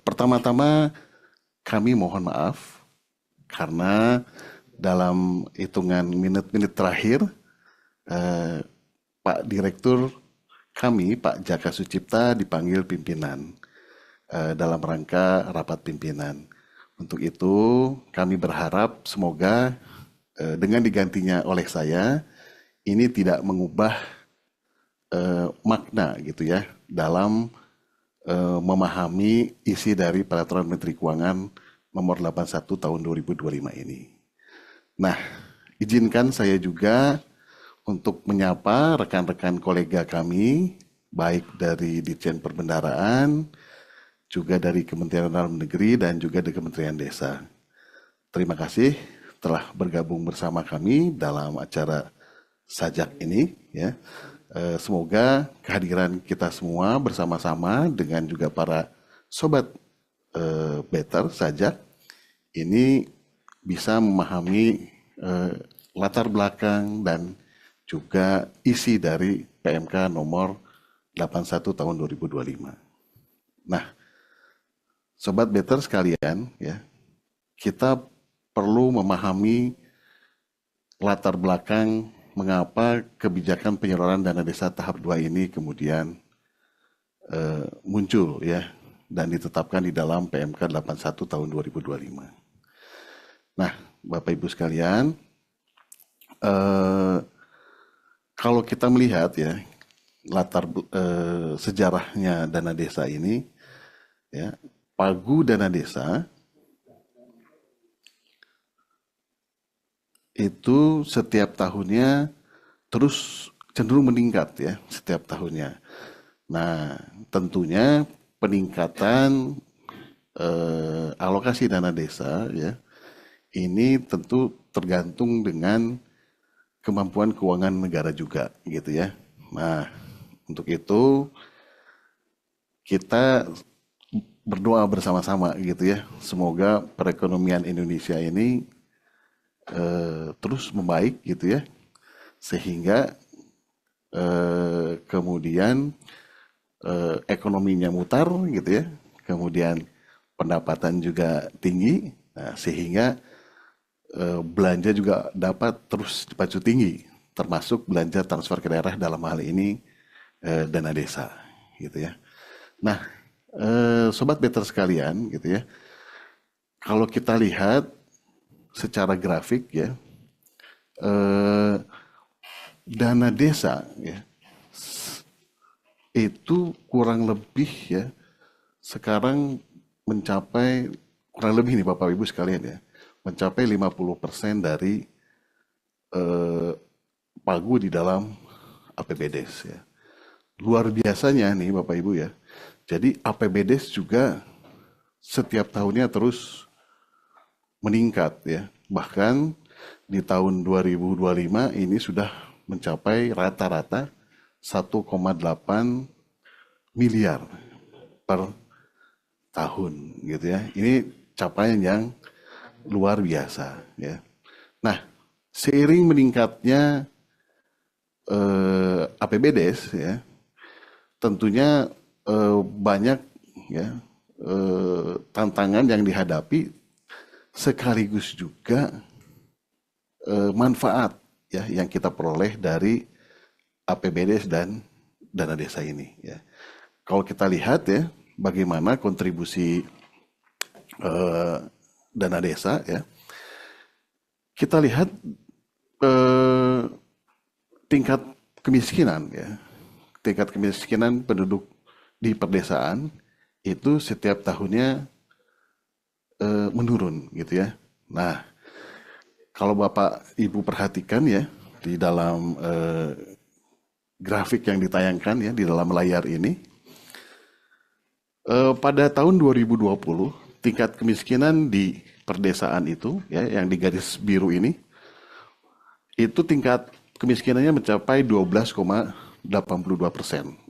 Pertama-tama kami mohon maaf karena dalam hitungan menit-menit terakhir eh, Pak Direktur kami, Pak Jaka Sucipta, dipanggil pimpinan dalam rangka rapat pimpinan. Untuk itu, kami berharap semoga dengan digantinya oleh saya, ini tidak mengubah makna gitu ya dalam memahami isi dari Peraturan Menteri Keuangan Nomor 81 Tahun 2025 ini. Nah, izinkan saya juga untuk menyapa rekan-rekan kolega kami, baik dari Ditjen Perbendaharaan, juga dari Kementerian Dalam Negeri, dan juga dari Kementerian Desa. Terima kasih telah bergabung bersama kami dalam acara sajak ini. Ya. Semoga kehadiran kita semua bersama-sama dengan juga para sobat Better sajak ini bisa memahami latar belakang dan juga isi dari PMK nomor 81 tahun 2025. Nah, sobat Better sekalian, ya, kita perlu memahami latar belakang mengapa kebijakan penyaluran dana desa tahap 2 ini kemudian muncul ya dan ditetapkan di dalam PMK 81 tahun 2025. Nah, Bapak Ibu sekalian, eh, kalau kita melihat ya latar sejarahnya dana desa ini, ya, pagu dana desa itu setiap tahunnya terus cenderung meningkat ya setiap tahunnya. Nah, tentunya peningkatan alokasi dana desa ya ini tentu tergantung dengan kemampuan keuangan negara juga gitu ya. Nah, untuk itu kita berdoa bersama-sama gitu ya. Semoga perekonomian Indonesia ini terus membaik gitu ya. Sehingga kemudian ekonominya mutar gitu ya. Kemudian pendapatan juga tinggi. Nah, sehingga belanja juga dapat terus dipacu tinggi, termasuk belanja transfer ke daerah dalam hal ini dana desa, gitu ya. Nah, sobat better sekalian, gitu ya. Kalau kita lihat secara grafik ya, eh, dana desa ya itu kurang lebih ya sekarang mencapai kurang lebih nih Bapak Ibu sekalian ya, mencapai 50% dari pagu di dalam APBDes ya. Luar biasanya nih Bapak Ibu ya. Jadi APBDes juga setiap tahunnya terus meningkat ya. Bahkan di tahun 2025 ini sudah mencapai rata-rata 1,8 miliar per tahun gitu ya. Ini capaian yang luar biasa ya. Nah, seiring meningkatnya APBDes ya, tentunya banyak ya tantangan yang dihadapi sekaligus juga manfaat ya yang kita peroleh dari APBDes dan dana desa ini ya. Kalau kita lihat ya bagaimana kontribusi eh, dana desa ya, kita lihat eh, tingkat kemiskinan ya, tingkat kemiskinan penduduk di pedesaan itu setiap tahunnya menurun gitu ya. Nah, kalau Bapak Ibu perhatikan ya di dalam grafik yang ditayangkan ya di dalam layar ini, pada tahun 2020 tingkat kemiskinan di perdesaan itu ya yang di garis biru ini itu tingkat kemiskinannya mencapai 12,82%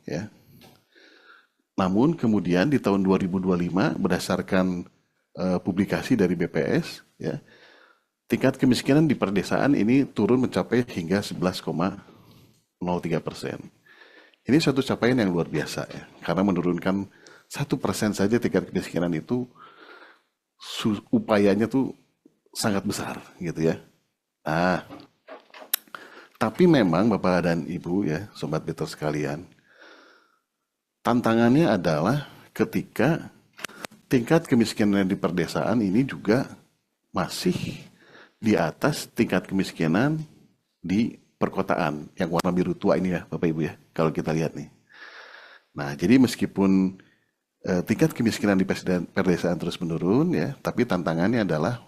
ya. Namun kemudian di tahun 2025 berdasarkan publikasi dari BPS ya, tingkat kemiskinan di perdesaan ini turun mencapai hingga 11,03%. Ini suatu capaian yang luar biasa ya, karena menurunkan 1% saja tingkat kemiskinan itu upayanya tuh sangat besar gitu ya. Nah, tapi memang Bapak dan Ibu ya, Sobat Better sekalian, tantangannya adalah ketika tingkat kemiskinan di perdesaan ini juga masih di atas tingkat kemiskinan di perkotaan yang warna biru tua ini ya Bapak Ibu ya, kalau kita lihat nih. Nah, jadi meskipun tingkat kemiskinan di perdesaan terus menurun ya, tapi tantangannya adalah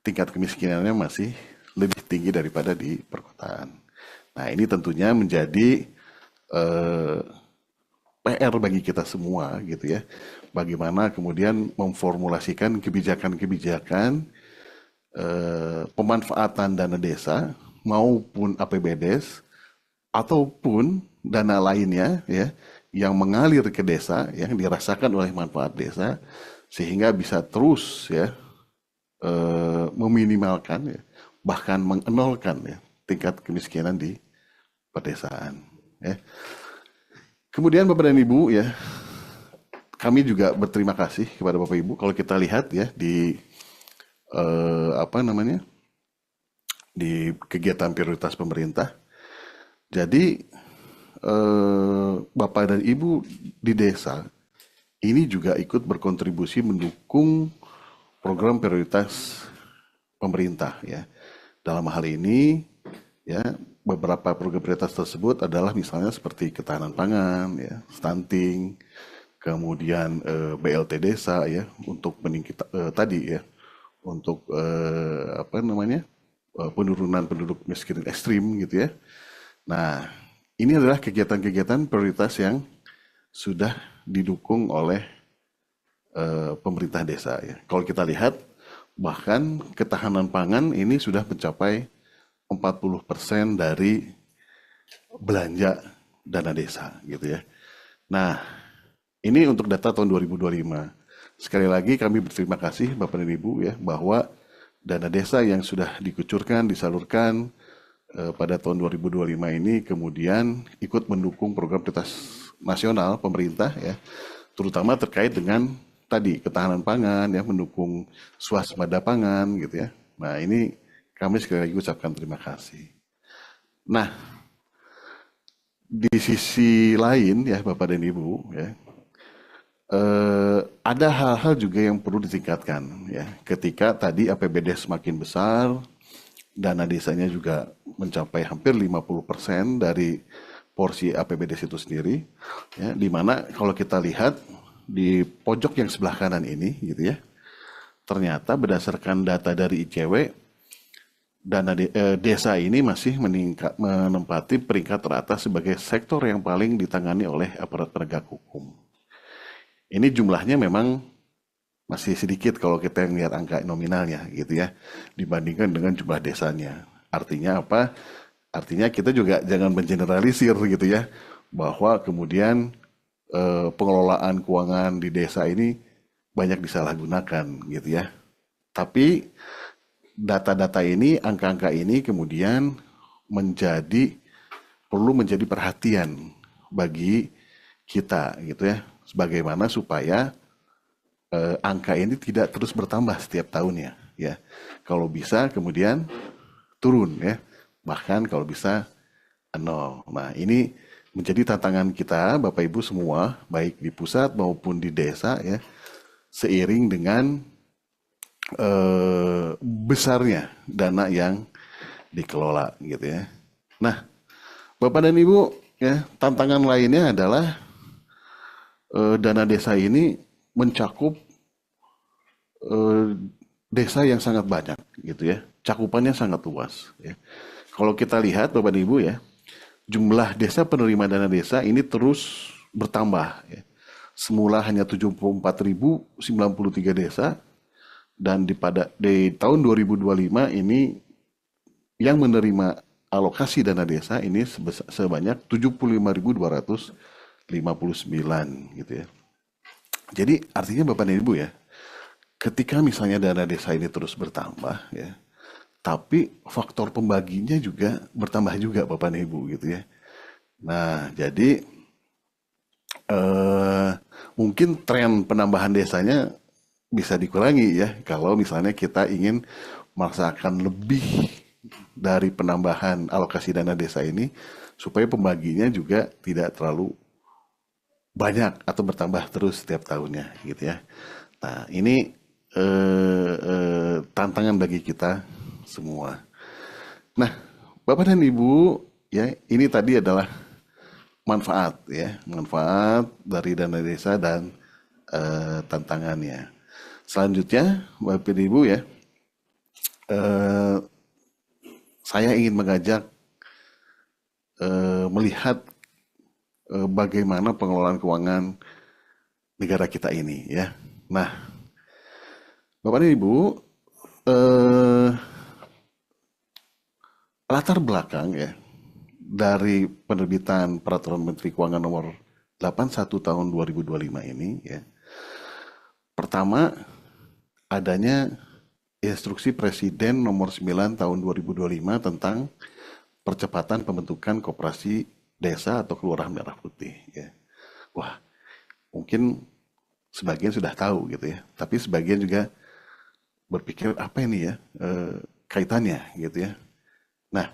tingkat kemiskinannya masih lebih tinggi daripada di perkotaan. Nah, ini tentunya menjadi eh, PR bagi kita semua gitu ya. Bagaimana kemudian memformulasikan kebijakan-kebijakan pemanfaatan dana desa maupun APBDes ataupun dana lainnya ya yang mengalir ke desa yang dirasakan oleh manfaat desa sehingga bisa terus ya meminimalkan ya, bahkan mengenolkan ya tingkat kemiskinan di pedesaan ya. Kemudian Bapak dan Ibu ya, kami juga berterima kasih kepada Bapak Ibu kalau kita lihat ya di apa namanya di kegiatan prioritas pemerintah. Jadi Bapak dan Ibu di desa ini juga ikut berkontribusi mendukung program prioritas pemerintah ya. Dalam hal ini ya beberapa program prioritas tersebut adalah misalnya seperti ketahanan pangan ya, stunting, kemudian BLT desa ya untuk meningkat tadi ya untuk apa namanya penurunan penduduk miskin ekstrim gitu ya. Nah, ini adalah kegiatan-kegiatan prioritas yang sudah didukung oleh pemerintah desa ya. Kalau kita lihat bahkan ketahanan pangan ini sudah mencapai 40% dari belanja dana desa gitu ya. Nah, ini untuk data tahun 2025. Sekali lagi kami berterima kasih Bapak dan Ibu ya bahwa dana desa yang sudah dikucurkan, disalurkan pada tahun 2025 ini kemudian ikut mendukung program prioritas nasional pemerintah ya, terutama terkait dengan tadi ketahanan pangan ya, mendukung swasembada pangan gitu ya. Nah, ini kami sekali lagi ucapkan terima kasih. Nah, di sisi lain ya Bapak dan Ibu ya, ada hal-hal juga yang perlu ditingkatkan ya. Ketika tadi APBD semakin besar, dana desanya juga mencapai hampir 50% dari porsi APBD itu sendiri, ya, di mana kalau kita lihat di pojok yang sebelah kanan ini, gitu ya, ternyata berdasarkan data dari ICW, desa ini masih menempati peringkat teratas sebagai sektor yang paling ditangani oleh aparat penegak hukum. Ini jumlahnya memang masih sedikit kalau kita lihat angka nominalnya gitu ya dibandingkan dengan jumlah desanya. Artinya apa? Artinya kita juga jangan mengeneralisir gitu ya bahwa kemudian pengelolaan keuangan di desa ini banyak disalahgunakan gitu ya. Tapi data-data ini, angka-angka ini kemudian perlu menjadi perhatian bagi kita gitu ya. Sebagaimana supaya angka ini tidak terus bertambah setiap tahunnya ya. Kalau bisa kemudian turun ya. Bahkan kalau bisa nol. Nah, ini menjadi tantangan kita Bapak Ibu semua baik di pusat maupun di desa ya. Seiring dengan besarnya dana yang dikelola gitu ya. Nah, Bapak dan Ibu ya, tantangan lainnya adalah dana desa ini mencakup desa yang sangat banyak gitu ya. Cakupannya sangat luas ya. Kalau kita lihat Bapak dan Ibu ya, jumlah desa penerima dana desa ini terus bertambah ya. Semula hanya 74.093 desa dan di tahun 2025 ini yang menerima alokasi dana desa ini sebanyak 75.259 gitu ya. Jadi artinya Bapak dan Ibu ya, ketika misalnya dana desa ini terus bertambah ya, tapi faktor pembaginya juga bertambah juga Bapak dan Ibu gitu ya. Nah, jadi mungkin tren penambahan desanya bisa dikurangi ya kalau misalnya kita ingin merasakan lebih dari penambahan alokasi dana desa ini supaya pembaginya juga tidak terlalu banyak atau bertambah terus setiap tahunnya gitu ya. Nah, ini tantangan bagi kita semua. Nah, Bapak dan Ibu, ya, ini tadi adalah manfaat ya, manfaat dari dana desa dan tantangannya. Selanjutnya, Bapak dan Ibu ya, eh, saya ingin mengajak melihat bagaimana pengelolaan keuangan negara kita ini ya. Nah, Bapak dan Ibu, eh, latar belakang ya dari penerbitan Peraturan Menteri Keuangan Nomor 81 Tahun 2025 ini ya. Pertama, adanya Instruksi Presiden Nomor 9 Tahun 2025 tentang percepatan pembentukan koperasi desa atau kelurahan merah putih ya. Wah, mungkin sebagian sudah tahu gitu ya, tapi sebagian juga berpikir apa ini ya kaitannya gitu ya. Nah,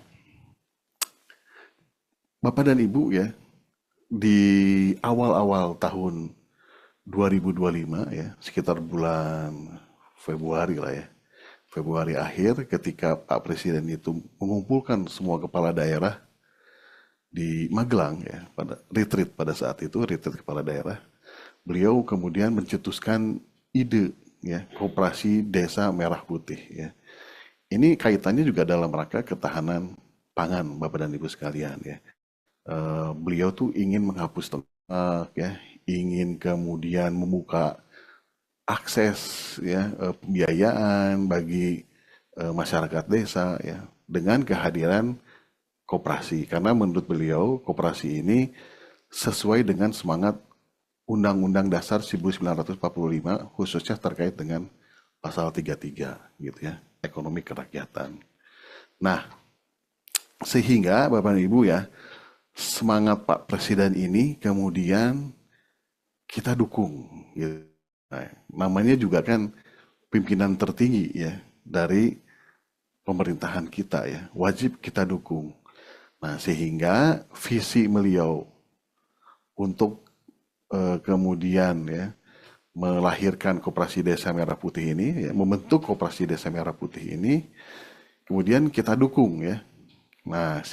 Bapak dan Ibu ya, di awal-awal tahun 2025 ya, sekitar bulan Februari lah ya. Februari akhir ketika Pak Presiden itu mengumpulkan semua kepala daerah di Magelang ya, pada retreat pada saat itu, retreat kepala daerah, beliau kemudian mencetuskan ide ya, koperasi desa merah putih ya. Ini kaitannya juga dalam rangka ketahanan pangan Bapak dan Ibu sekalian ya. Beliau tuh ingin menghapus tembak ya, ingin kemudian membuka akses ya pembiayaan bagi masyarakat desa ya dengan kehadiran koperasi karena menurut beliau koperasi ini sesuai dengan semangat Undang-Undang Dasar 1945 khususnya terkait dengan pasal 33 gitu ya, ekonomi kerakyatan. Nah, sehingga Bapak dan Ibu ya, semangat Pak Presiden ini kemudian kita dukung gitu. Nah, namanya juga kan pimpinan tertinggi ya dari pemerintahan kita ya, wajib kita dukung. Nah, sehingga visi beliau untuk kemudian ya melahirkan Koperasi Desa Merah Putih ini, ya, membentuk Koperasi Desa Merah Putih ini, kemudian kita dukung ya. Nah,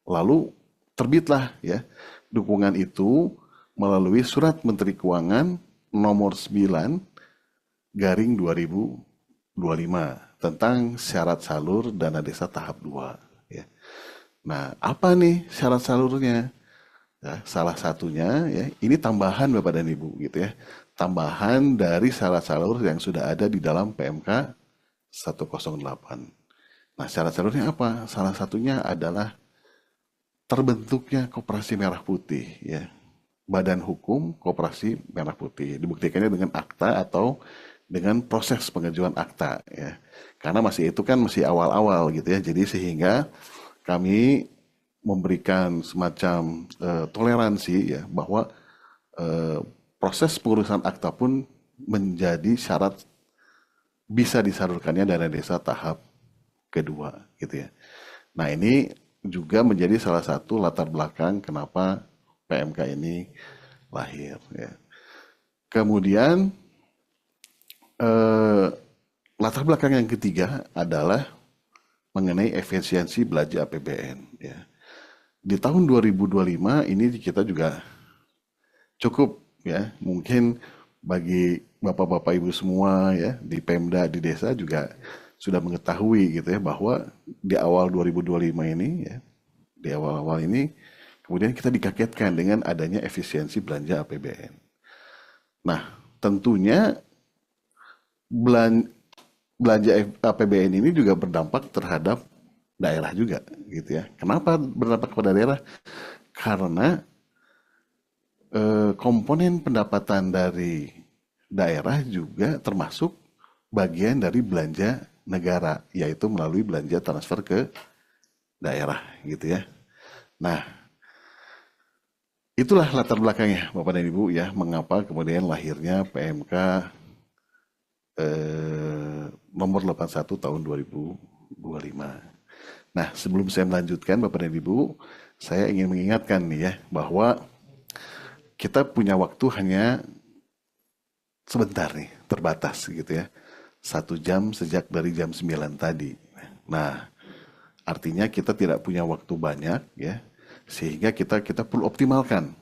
lalu terbitlah ya dukungan itu melalui Surat Menteri Keuangan nomor 9 garing 2025 tentang syarat salur dana desa tahap 2 ya. Nah, apa nih syarat salurnya? Ya, salah satunya ya, ini tambahan Bapak dan Ibu gitu ya. Tambahan dari syarat salur yang sudah ada di dalam PMK 108. Nah, syarat salurnya apa? Salah satunya adalah terbentuknya Koperasi Merah Putih ya. Badan Hukum Koperasi Merah Putih. Dibuktikannya dengan akta atau dengan proses pengajuan akta ya. Karena masih itu kan masih awal-awal gitu ya. Jadi sehingga kami memberikan semacam toleransi ya bahwa proses pengurusan akta pun menjadi syarat bisa disalurkannya dana desa tahap kedua gitu ya. Nah, ini juga menjadi salah satu latar belakang kenapa PMK ini lahir ya. Kemudian latar belakang yang ketiga adalah mengenai efisiensi belanja APBN ya. Di tahun 2025 ini kita juga cukup ya, mungkin bagi bapak-bapak ibu semua ya di Pemda di desa juga sudah mengetahui gitu ya bahwa di awal 2025 ini ya, di awal-awal ini kemudian kita dikagetkan dengan adanya efisiensi belanja APBN. Nah, tentunya belanja APBN ini juga berdampak terhadap daerah juga gitu ya. Kenapa berdampak kepada daerah? Karena komponen pendapatan dari daerah juga termasuk bagian dari belanja negara, yaitu melalui belanja transfer ke daerah gitu ya. Nah, itulah latar belakangnya Bapak dan Ibu ya, mengapa kemudian lahirnya PMK nomor 81 tahun 2025. Nah, sebelum saya melanjutkan Bapak dan Ibu, saya ingin mengingatkan nih ya, bahwa kita punya waktu hanya sebentar nih, terbatas gitu ya. 1 jam sejak dari jam 9 tadi. Nah, artinya kita tidak punya waktu banyak ya, sehingga kita perlu optimalkan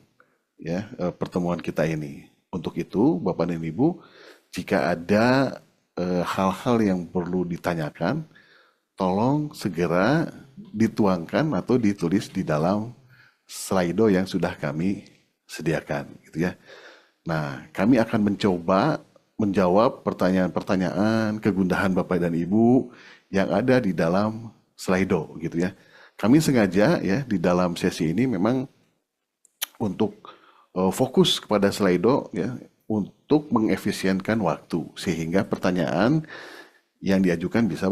ya pertemuan kita ini. Untuk itu, Bapak dan Ibu, jika ada hal-hal yang perlu ditanyakan, tolong segera dituangkan atau ditulis di dalam Slido yang sudah kami sediakan, gitu ya. Nah, kami akan mencoba menjawab pertanyaan-pertanyaan kegundahan Bapak dan Ibu yang ada di dalam Slido, gitu ya. Kami sengaja ya di dalam sesi ini memang untuk fokus kepada Slido ya untuk mengefisienkan waktu sehingga pertanyaan yang diajukan bisa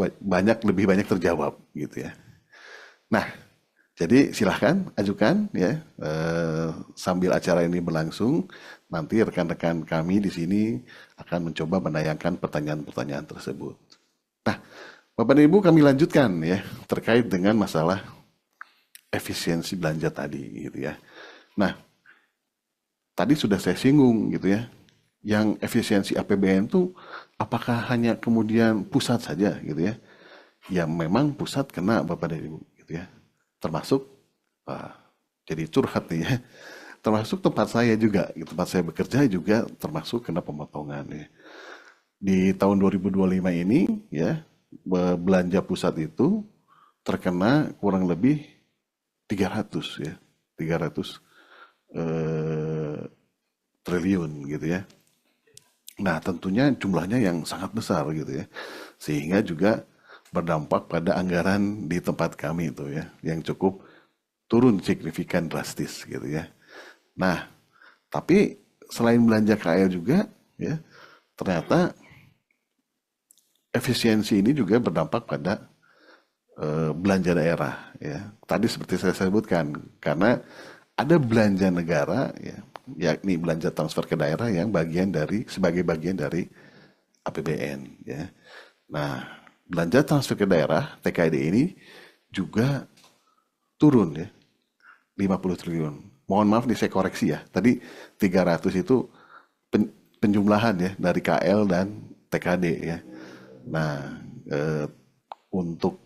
lebih banyak terjawab gitu ya. Nah, jadi silahkan ajukan ya sambil acara ini berlangsung, nanti rekan-rekan kami di sini akan mencoba menayangkan pertanyaan-pertanyaan tersebut. Nah, Bapak dan Ibu kami lanjutkan ya terkait dengan masalah efisiensi belanja tadi gitu ya. Nah, tadi sudah saya singgung gitu ya. Yang efisiensi APBN itu apakah hanya kemudian pusat saja gitu ya? Ya memang pusat kena Bapak dan Ibu gitu ya. Termasuk jadi curhat nih ya. Termasuk tempat saya juga, tempat saya bekerja juga termasuk kena pemotongan ya. Di tahun 2025 ini ya belanja pusat itu terkena kurang lebih 300 ya. 300 eh, triliun gitu ya. Nah, tentunya jumlahnya yang sangat besar gitu ya. Sehingga juga berdampak pada anggaran di tempat kami itu ya, yang cukup turun signifikan drastis gitu ya. Nah, tapi selain belanja KL juga ya, ternyata efisiensi ini juga berdampak pada belanja daerah ya. Tadi seperti saya sebutkan, karena ada belanja negara ya, yakni belanja transfer ke daerah yang sebagai bagian dari APBN ya. Nah, belanja transfer ke daerah TKD ini juga turun ya 50 triliun. Mohon maaf nih saya koreksi ya. Tadi 300 itu penjumlahan ya dari KL dan TKD ya. Nah, untuk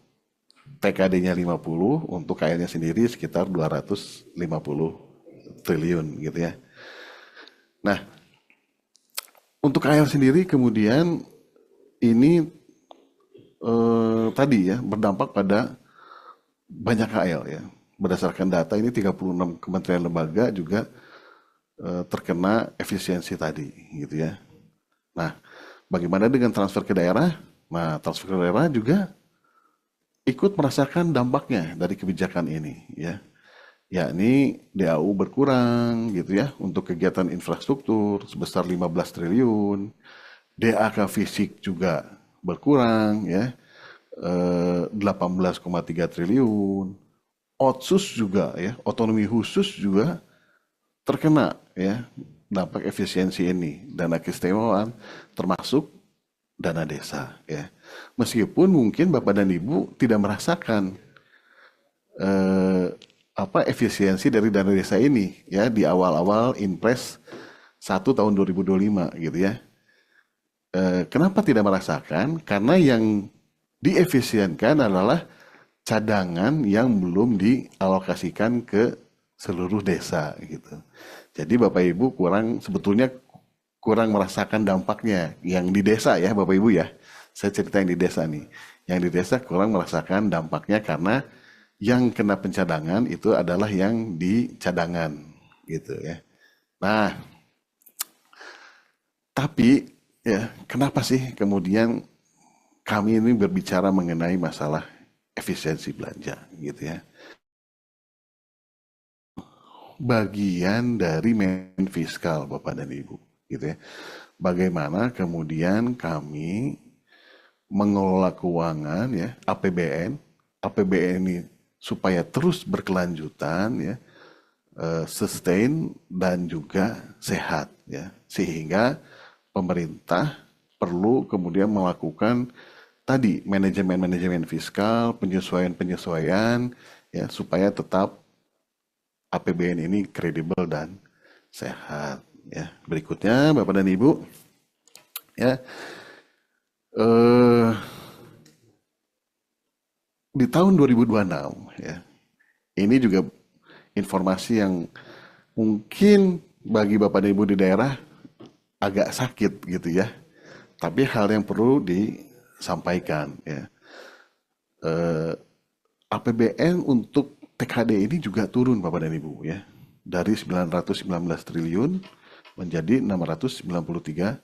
TKD-nya 50, untuk KL-nya sendiri sekitar 250 triliun gitu ya. Nah, untuk KL sendiri kemudian ini tadi ya berdampak pada banyak KL ya. Berdasarkan data ini 36 kementerian lembaga juga terkena efisiensi tadi gitu ya. Nah, bagaimana dengan transfer ke daerah? Nah, transfer ke daerah juga ikut merasakan dampaknya dari kebijakan ini ya. Yakni DAU berkurang gitu ya untuk kegiatan infrastruktur sebesar 15 triliun. DAK fisik juga berkurang ya 18,3 triliun. Otsus juga ya, otonomi khusus juga terkena ya dampak efisiensi ini. Dana keistimewaan termasuk dana desa ya. Meskipun mungkin Bapak dan Ibu tidak merasakan eh, efisiensi dari dana desa ini ya di awal-awal Inpres 1 tahun 2025 gitu ya. Kenapa tidak merasakan? Karena yang diefisienkan adalah cadangan yang belum dialokasikan ke seluruh desa gitu. Jadi Bapak Ibu sebetulnya kurang merasakan dampaknya yang di desa ya Bapak Ibu ya. Saya cerita yang di desa nih. Yang di desa kurang merasakan dampaknya karena yang kena pencadangan itu adalah yang di cadangan gitu ya. Nah, tapi ya kenapa sih kemudian kami ini berbicara mengenai masalah efisiensi belanja gitu ya. Bagian dari fiskal Bapak dan Ibu gitu ya. Bagaimana kemudian kami mengelola keuangan ya APBN ini supaya terus berkelanjutan ya sustain dan juga sehat ya. Sehingga pemerintah perlu kemudian melakukan tadi manajemen fiskal, penyesuaian-penyesuaian ya supaya tetap APBN ini kredibel dan sehat ya. Berikutnya Bapak dan Ibu ya, eh, di tahun 2026 ya. Ini juga informasi yang mungkin bagi Bapak dan Ibu di daerah agak sakit gitu ya. Tapi hal yang perlu disampaikan ya. APBN untuk TKD ini juga turun Bapak dan Ibu ya. Dari 919 triliun menjadi 693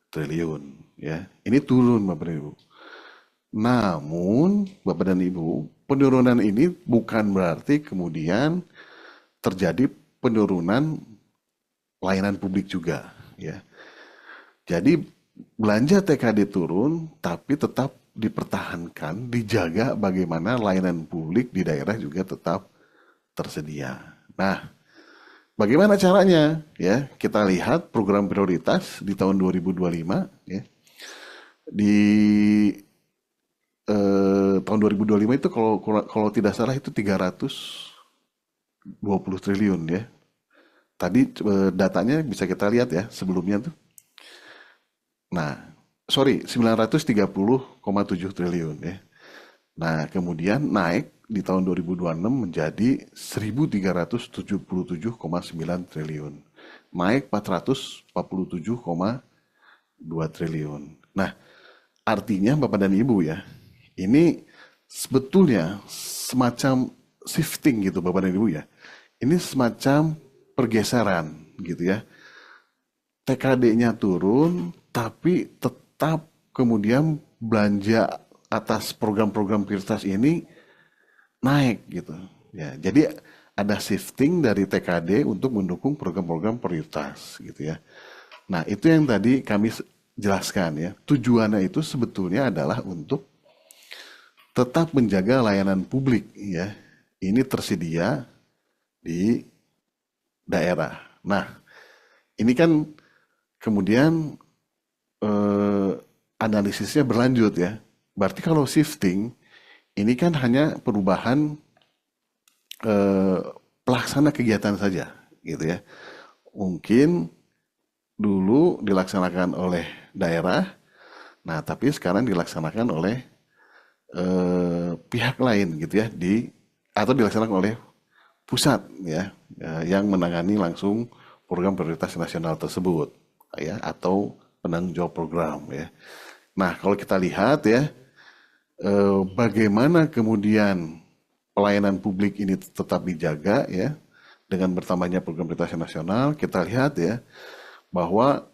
triliun ya. Ini turun Bapak dan Ibu. Namun Bapak dan Ibu, penurunan ini bukan berarti kemudian terjadi penurunan layanan publik juga ya. Jadi belanja TKD turun tapi tetap dipertahankan, dijaga bagaimana layanan publik di daerah juga tetap tersedia. Nah, bagaimana caranya? Ya, kita lihat program prioritas di tahun 2025 ya. Di tahun 2025 itu kalau tidak salah itu 320 triliun ya. Tadi datanya bisa kita lihat ya sebelumnya tuh. Nah, sorry 930,7 triliun ya. Nah, kemudian naik di tahun 2026 menjadi 1.377,9 triliun. Naik 447,2 triliun. Nah, artinya Bapak dan Ibu ya, ini sebetulnya semacam shifting gitu Bapak dan Ibu ya. Ini semacam pergeseran gitu ya. TKD-nya turun, tapi tetap kemudian belanja atas program-program prioritas ini naik gitu. Ya, jadi ada shifting dari TKD untuk mendukung program-program prioritas gitu ya. Nah, itu yang tadi kami jelaskan ya. Tujuannya itu sebetulnya adalah untuk tetap menjaga layanan publik ya. Ini tersedia di daerah. Nah, ini kan kemudian analisisnya berlanjut ya. Berarti kalau shifting ini kan hanya perubahan pelaksana kegiatan saja gitu ya. Mungkin dulu dilaksanakan oleh daerah, nah tapi sekarang dilaksanakan oleh pihak lain gitu ya atau dilaksanakan oleh pusat ya, yang menangani langsung program prioritas nasional tersebut ya atau penanggung jawab program ya. Nah, kalau kita lihat ya bagaimana kemudian pelayanan publik ini tetap dijaga ya dengan bertambahnya program prioritas nasional, kita lihat ya bahwa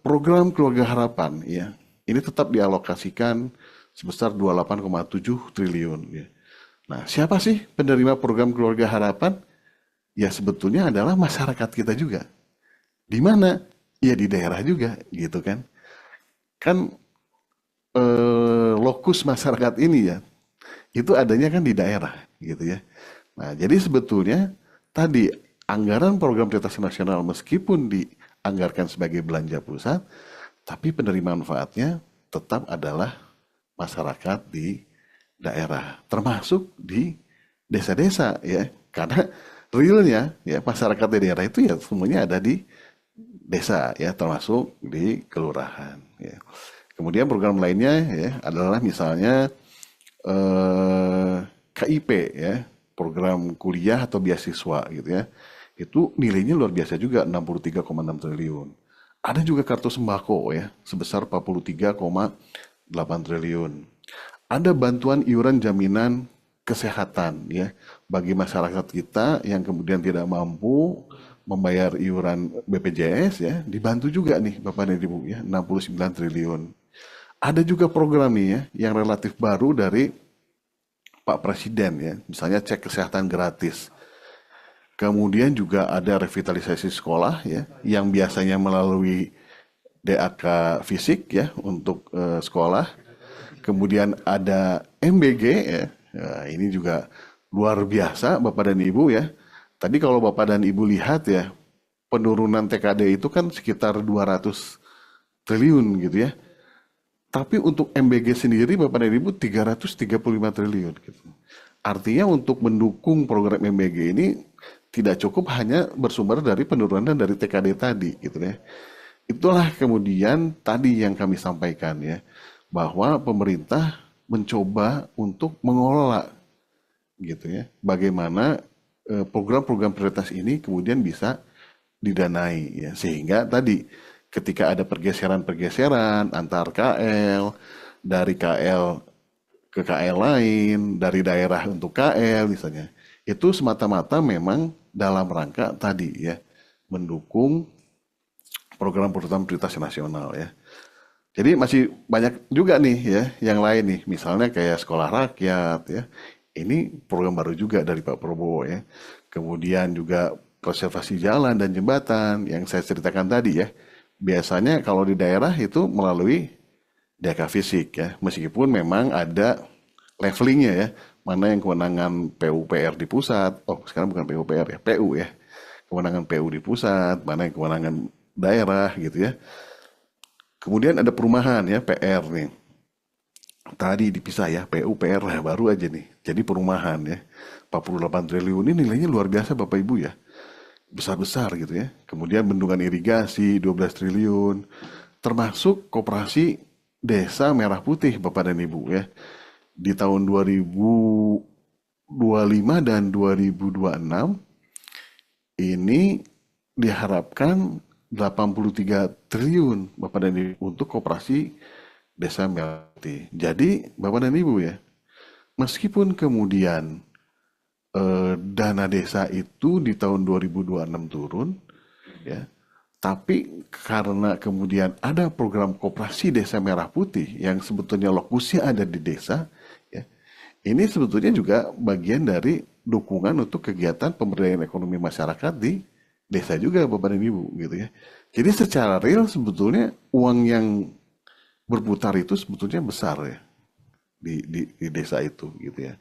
program Keluarga Harapan ya ini tetap dialokasikan sebesar 28,7 triliun ya. Nah, siapa sih penerima program Keluarga Harapan? Ya sebetulnya adalah masyarakat kita juga. Di mana? Ya di daerah juga gitu kan. Kan lokus masyarakat ini ya itu adanya kan di daerah gitu ya. Nah, jadi sebetulnya tadi anggaran program prioritas nasional meskipun dianggarkan sebagai belanja pusat, tapi penerima manfaatnya tetap adalah masyarakat di daerah, termasuk di desa-desa ya. Karena realnya ya masyarakat di daerah itu ya semuanya ada di desa ya, termasuk di kelurahan ya. Kemudian program lainnya ya adalah misalnya KIP ya, program kuliah atau beasiswa gitu ya. Itu nilainya luar biasa juga 63,6 triliun. Ada juga kartu sembako ya sebesar 43,8 triliun. Ada bantuan iuran jaminan kesehatan ya bagi masyarakat kita yang kemudian tidak mampu membayar iuran BPJS ya, dibantu juga nih Bapak dan Ibu ya 69 triliun. Ada juga program nih ya yang relatif baru dari Pak Presiden ya, misalnya cek kesehatan gratis. Kemudian juga ada revitalisasi sekolah ya yang biasanya melalui DAK fisik ya untuk sekolah. Kemudian ada MBG ya. Ya, ini juga luar biasa Bapak dan Ibu ya. Tadi kalau Bapak dan Ibu lihat ya, penurunan TKD itu kan sekitar 200 triliun gitu ya. Tapi untuk MBG sendiri Bapak dan Ibu 335 triliun gitu. Artinya untuk mendukung program MBG ini tidak cukup hanya bersumber dari penurunan dari TKD tadi gitu ya. Itulah kemudian tadi yang kami sampaikan ya, bahwa pemerintah mencoba untuk mengelola gitu ya. Bagaimana program-program prioritas ini kemudian bisa didanai ya, sehingga tadi ketika ada pergeseran-pergeseran antar KL, dari KL ke KL lain, dari daerah untuk KL misalnya, itu semata-mata memang dalam rangka tadi ya, mendukung program-program prioritas nasional ya. Jadi masih banyak juga nih ya yang lain nih, misalnya kayak sekolah rakyat ya. Ini program baru juga dari Pak Prabowo ya. Kemudian juga konservasi jalan dan jembatan yang saya ceritakan tadi ya. Biasanya kalau di daerah itu melalui DK fisik ya. Meskipun memang ada levelingnya ya. Mana yang kewenangan PUPR di pusat. Oh, sekarang bukan PUPR ya, PU ya. Kewenangan PU di pusat, mana yang kewenangan daerah gitu ya. Kemudian ada perumahan ya, PR nih. Tadi dipisah ya, PUPR lah baru aja nih. Jadi perumahan ya. 48 triliun ini nilainya luar biasa Bapak Ibu ya. Besar-besar gitu ya. Kemudian bendungan irigasi 12 triliun. Termasuk koperasi desa Merah Putih Bapak dan Ibu ya. Di tahun 2025 dan 2026 ini diharapkan 83 triliun Bapak dan Ibu untuk koperasi desa Merah Putih. Jadi Bapak dan Ibu ya, meskipun kemudian dana desa itu di tahun 2026 turun, ya, tapi karena kemudian ada program koperasi desa Merah Putih yang sebetulnya lokusnya ada di desa, ya, ini sebetulnya juga bagian dari dukungan untuk kegiatan pemberdayaan ekonomi masyarakat di desa juga Bapak dan Ibu gitu ya. Jadi secara real sebetulnya uang yang berputar itu sebetulnya besar ya di desa itu gitu ya.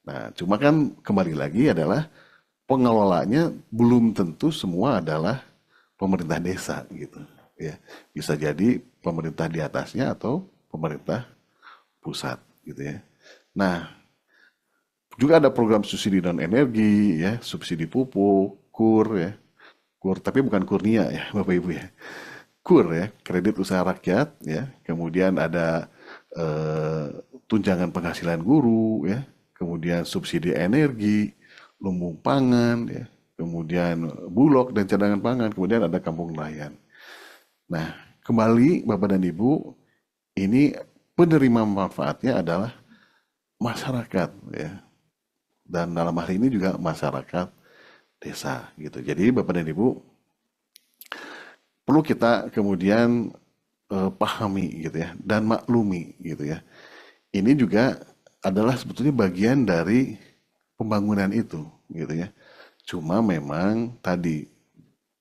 Nah, cuma kan kembali lagi adalah pengelolanya belum tentu semua adalah pemerintah desa gitu ya. Bisa jadi pemerintah di atasnya atau pemerintah pusat gitu ya. Nah, juga ada program subsidi non energi ya, subsidi pupuk, KUR ya. KUR tapi bukan Kurnia ya, Bapak Ibu ya. KUR ya, kredit usaha rakyat ya. Kemudian ada eh, tunjangan penghasilan guru ya. Kemudian subsidi energi, lumbung pangan ya. Kemudian bulog dan cadangan pangan, kemudian ada kampung nelayan. Nah, kembali Bapak dan Ibu, ini penerima manfaatnya adalah masyarakat ya. Dan dalam hal ini juga masyarakat desa gitu. Jadi Bapak dan Ibu perlu kita kemudian pahami gitu ya dan maklumi gitu ya. Ini juga adalah sebetulnya bagian dari pembangunan itu gitu ya. Cuma memang tadi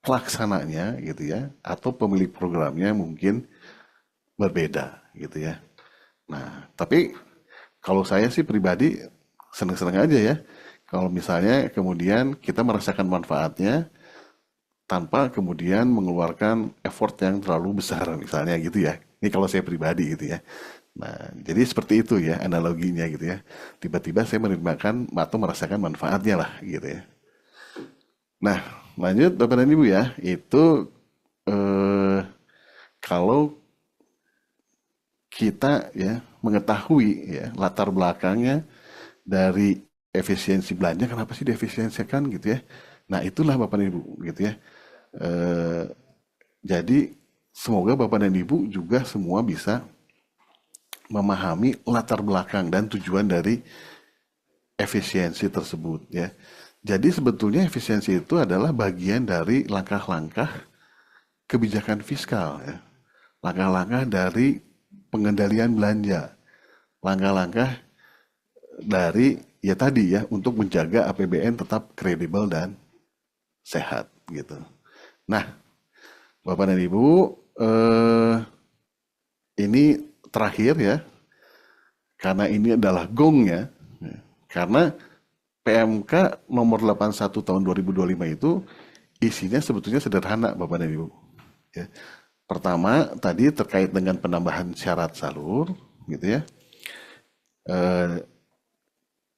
pelaksananya gitu ya atau pemilik programnya mungkin berbeda gitu ya. Nah, tapi kalau saya sih pribadi seneng-seneng aja ya. Kalau misalnya kemudian kita merasakan manfaatnya tanpa kemudian mengeluarkan effort yang terlalu besar misalnya gitu ya. Ini kalau saya pribadi gitu ya. Nah, jadi seperti itu ya analoginya gitu ya. Tiba-tiba saya menerima atau merasakan manfaatnya lah gitu ya. Nah, lanjut Bapak dan Ibu ya. Itu eh, kalau kita ya mengetahui ya latar belakangnya dari efisiensi belanja, kenapa sih diefisiensikan gitu ya. Nah, itulah Bapak dan Ibu gitu ya. Eh, jadi semoga Bapak dan Ibu juga semua bisa memahami latar belakang dan tujuan dari efisiensi tersebut ya. Jadi sebetulnya efisiensi itu adalah bagian dari langkah-langkah kebijakan fiskal ya. Langkah-langkah dari pengendalian belanja. Langkah-langkah dari ya tadi ya untuk menjaga APBN tetap kredibel dan sehat gitu. Nah, Bapak dan Ibu, ini terakhir ya, karena ini adalah gongnya, ya. Karena PMK nomor 81 tahun 2025 itu isinya sebetulnya sederhana, Bapak dan Ibu. Ya. Pertama, tadi terkait dengan penambahan syarat salur, gitu ya. Eh,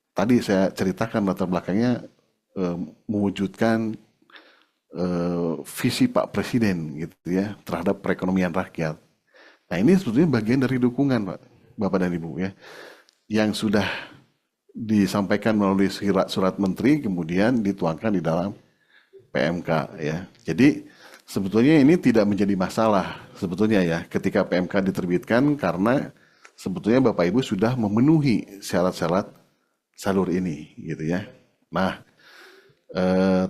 Tadi saya ceritakan latar belakangnya eh, mewujudkan visi Pak Presiden gitu ya terhadap perekonomian rakyat. Nah ini sebetulnya bagian dari dukungan Pak, Bapak dan Ibu ya, yang sudah disampaikan melalui surat menteri kemudian dituangkan di dalam PMK ya. Jadi sebetulnya ini tidak menjadi masalah sebetulnya ya ketika PMK diterbitkan karena sebetulnya Bapak Ibu sudah memenuhi syarat-syarat salur ini gitu ya. Nah,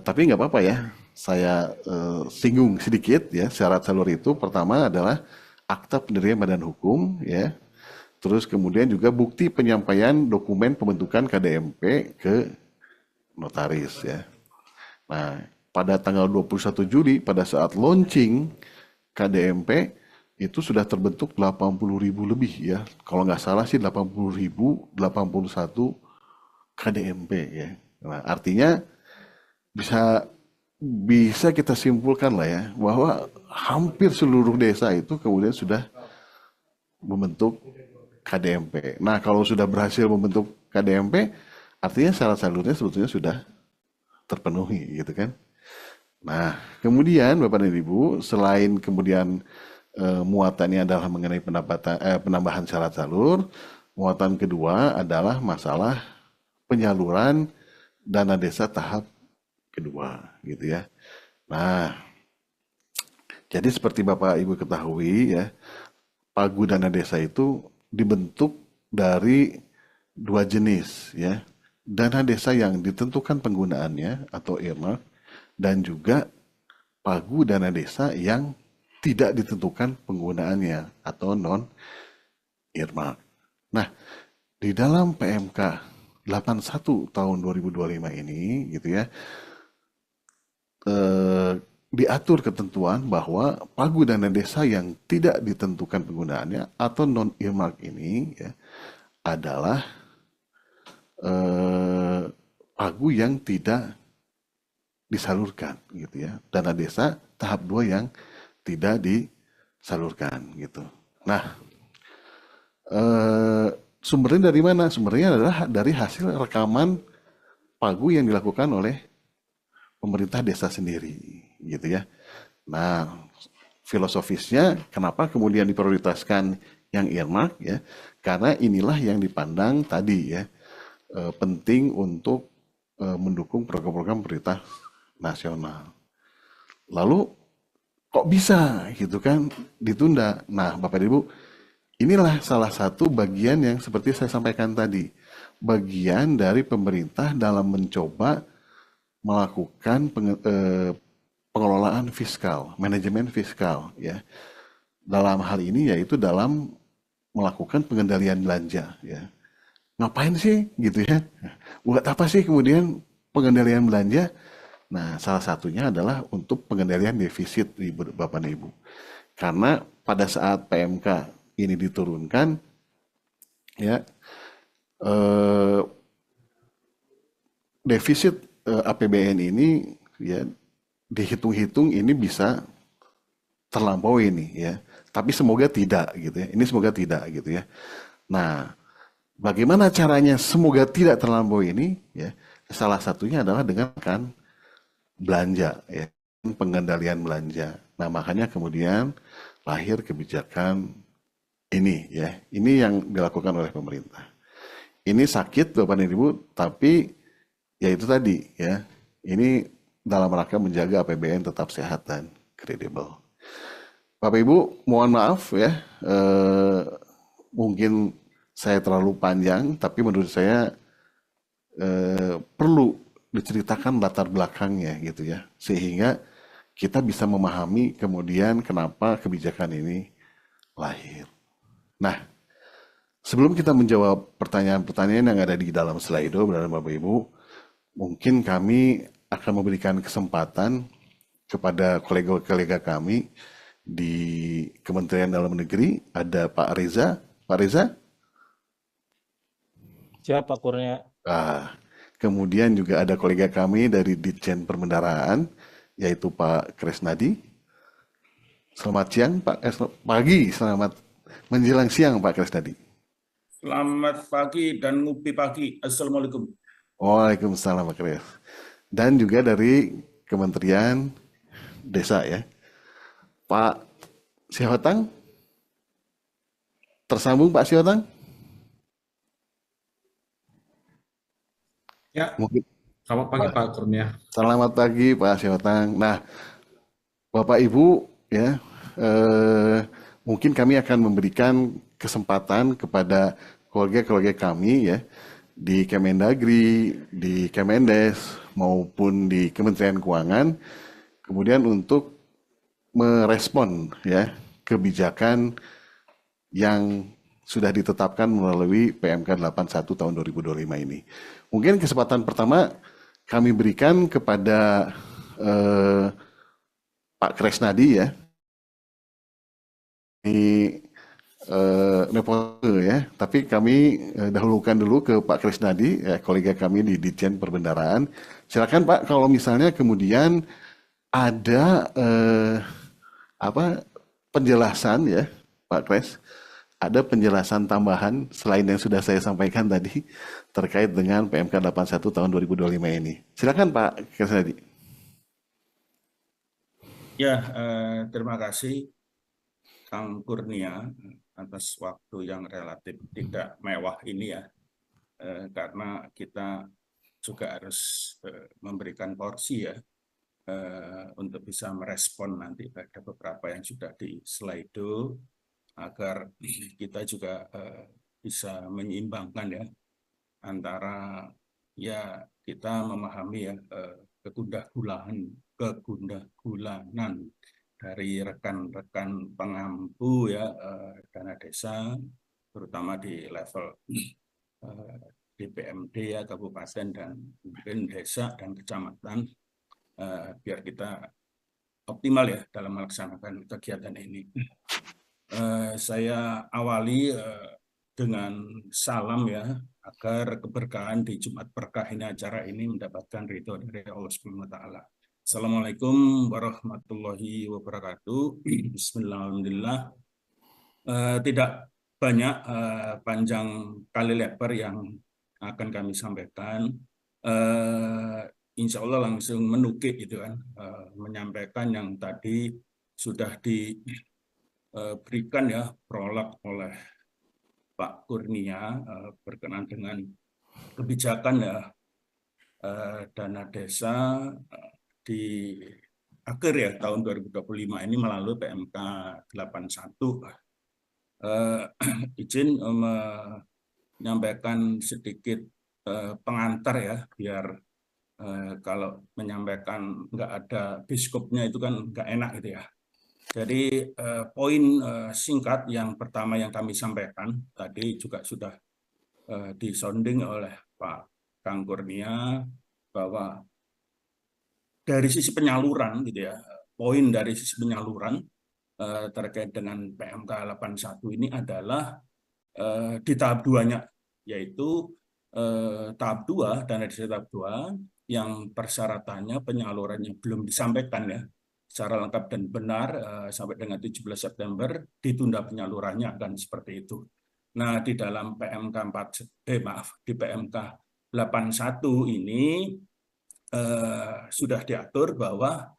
tapi nggak apa-apa ya. Saya singgung sedikit ya syarat salur itu. Pertama adalah akta pendirian badan hukum ya. Terus kemudian juga bukti penyampaian dokumen pembentukan KDMP ke notaris ya. Nah, pada tanggal 21 Juli pada saat launching KDMP itu sudah terbentuk 80.000 lebih ya. Kalau nggak salah sih 80.000 81 KDMP ya. Nah, artinya bisa bisa kita simpulkan lah ya bahwa hampir seluruh desa itu kemudian sudah membentuk KDMP. Nah, kalau sudah berhasil membentuk KDMP, artinya syarat salurnya sebetulnya sudah terpenuhi gitu kan. Nah, kemudian Bapak dan Ibu, selain kemudian muatannya adalah mengenai penambahan syarat salur, muatan kedua adalah masalah penyaluran dana desa tahap kedua gitu ya. Nah, jadi seperti Bapak Ibu ketahui ya, pagu dana desa itu dibentuk dari dua jenis ya. Dana desa yang ditentukan penggunaannya atau earmark dan juga pagu dana desa yang tidak ditentukan penggunaannya atau non earmark. Nah, di dalam PMK 81 tahun 2025 ini gitu ya, eh, diatur ketentuan bahwa pagu dana desa yang tidak ditentukan penggunaannya atau non earmark ini ya, adalah eh, pagu yang tidak disalurkan gitu ya, dana desa tahap 2 yang tidak disalurkan gitu. Nah, eh, sumbernya dari mana? Sumbernya adalah dari hasil rekaman pagu yang dilakukan oleh pemerintah desa sendiri gitu ya. Nah, filosofisnya kenapa kemudian diprioritaskan yang earmark ya? Karena inilah yang dipandang tadi ya penting untuk mendukung program-program prioritas nasional. Lalu kok bisa gitu kan ditunda? Nah, Bapak Ibu, inilah salah satu bagian yang seperti saya sampaikan tadi, bagian dari pemerintah dalam mencoba melakukan pengelolaan fiskal, manajemen fiskal ya. Dalam hal ini yaitu dalam melakukan pengendalian belanja ya. Ngapain sih gitu ya? Buat apa sih kemudian pengendalian belanja? Nah, salah satunya adalah untuk pengendalian defisit Bapak dan Ibu. Karena pada saat PMK ini diturunkan ya eh, defisit APBN ini ya dihitung-hitung ini bisa terlampaui ini ya. Tapi semoga tidak gitu ya. Ini semoga tidak gitu ya. Nah, bagaimana caranya semoga tidak terlampaui ini ya? Salah satunya adalah dengan kan belanja ya, pengendalian belanja. Nah, makanya kemudian lahir kebijakan ini ya. Ini yang dilakukan oleh pemerintah. Ini sakit Bapak dan Ibu, tapi ya itu tadi ya. Ini dalam rangka menjaga APBN tetap sehat dan kredibel. Bapak Ibu, mohon maaf ya, mungkin saya terlalu panjang, tapi menurut saya perlu diceritakan latar belakangnya gitu ya, sehingga kita bisa memahami kemudian kenapa kebijakan ini lahir. Nah, sebelum kita menjawab pertanyaan-pertanyaan yang ada di dalam Slido, Bapak Ibu, mungkin kami akan memberikan kesempatan kepada kolega-kolega kami di Kementerian Dalam Negeri. Ada Pak Reza. Pak Reza? Siap, Pak Kurnia. Ah, Kemudian juga ada kolega kami dari Ditjen Perbendaraan, yaitu Pak Kresnadi. Selamat siang, Pak. Pagi, selamat menjelang siang, Pak Kresnadi. Selamat pagi dan ngopi pagi. Assalamualaikum. Waalaikumsalam, Pak Kres. Dan juga dari Kementerian Desa ya. Pak Siahotang, tersambung Pak Siahotang? Ya, Mungkin. selamat pagi Wah, Pak Kurnia. selamat pagi Pak Siahotang. Nah, Bapak Ibu ya, eh, mungkin kami akan memberikan kesempatan kepada keluarga-keluarga kami ya di Kemendagri, di Kemendes maupun di Kementerian Keuangan, kemudian untuk merespon ya kebijakan yang sudah ditetapkan melalui PMK 81 tahun 2025 ini. Mungkin kesempatan pertama kami berikan kepada eh, Pak Kresnadi ya. Ini nepotisme ya, tapi kami dahulukan dulu ke Pak Kresnadi, ya, kolega kami di Ditjen Perbendaraan. Silakan Pak, kalau misalnya kemudian ada apa penjelasan ya, Pak Kres, ada penjelasan tambahan selain yang sudah saya sampaikan tadi terkait dengan PMK 81 tahun 2025 ini. Silakan Pak Kresnadi. Ya, terima kasih Kang Kurnia atas waktu yang relatif tidak mewah ini ya, karena kita juga harus memberikan porsi ya untuk bisa merespon nanti pada beberapa yang sudah di slide agar kita juga bisa menyeimbangkan ya antara ya kita memahami ya kegundah-gulanan dari rekan-rekan pengampu ya dana desa terutama di level DPMD ya kabupaten dan mungkin desa dan kecamatan biar kita optimal ya dalam melaksanakan kegiatan ini. Saya awali dengan salam ya agar keberkahan di Jumat Berkah ini acara ini mendapatkan ridho dari Allah Subhanahu wa taala. Assalamualaikum warahmatullahi wabarakatuh. Bismillahirrahmanirrahim. Tidak banyak panjang kali lebar yang akan kami sampaikan. Insya Allah langsung menukik itu kan, menyampaikan yang tadi sudah diberikan ya prolog oleh Pak Kurnia berkenaan dengan kebijakan ya dana desa di akhir ya tahun 2025 ini melalui PMK 81. Izin menyampaikan sedikit pengantar ya biar kalau menyampaikan nggak ada biskopnya itu kan nggak enak gitu ya. Jadi poin singkat yang pertama yang kami sampaikan tadi juga sudah disonding oleh Pak Kang Kurnia bahwa dari sisi penyaluran gitu ya, poin dari sisi penyaluran terkait dengan PMK 81 ini adalah di tahap 2-nya, yaitu tahap 2 dana desa tahap 2 yang persyaratannya penyalurannya belum disampaikan ya secara lengkap dan benar sampai dengan 17 September ditunda penyalurannya dan seperti itu. Nah, di dalam PMK 4 di PMK 81 ini sudah diatur bahwa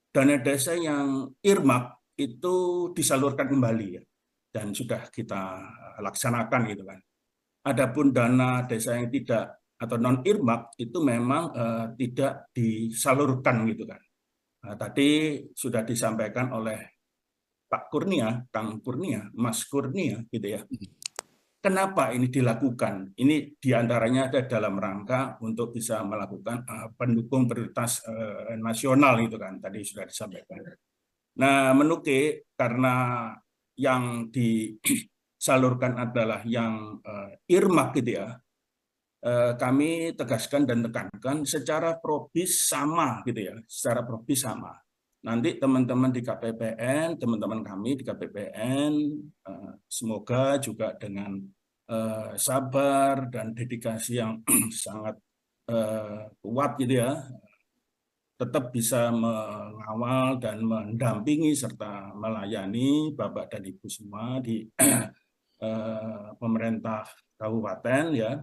dana desa yang earmark itu disalurkan kembali ya dan sudah kita laksanakan gitu kan. Adapun dana desa yang tidak atau non earmark itu memang tidak disalurkan gitu kan. Nah, tadi sudah disampaikan oleh Pak Kurnia, Kang Kurnia, Mas Kurnia gitu ya. Kenapa ini dilakukan? Ini diantaranya ada dalam rangka untuk bisa melakukan pendukung prioritas nasional itu kan tadi sudah disampaikan. Nah, menukik karena yang disalurkan adalah yang earmark gitu ya. Kami tegaskan dan tekankan secara probis sama gitu ya, secara probis sama. Nanti teman-teman di KPPN, teman-teman kami di KPPN, semoga juga dengan sabar dan dedikasi yang sangat kuat gitu ya, tetap bisa mengawal dan mendampingi serta melayani Bapak dan Ibu semua di pemerintah kabupaten ya,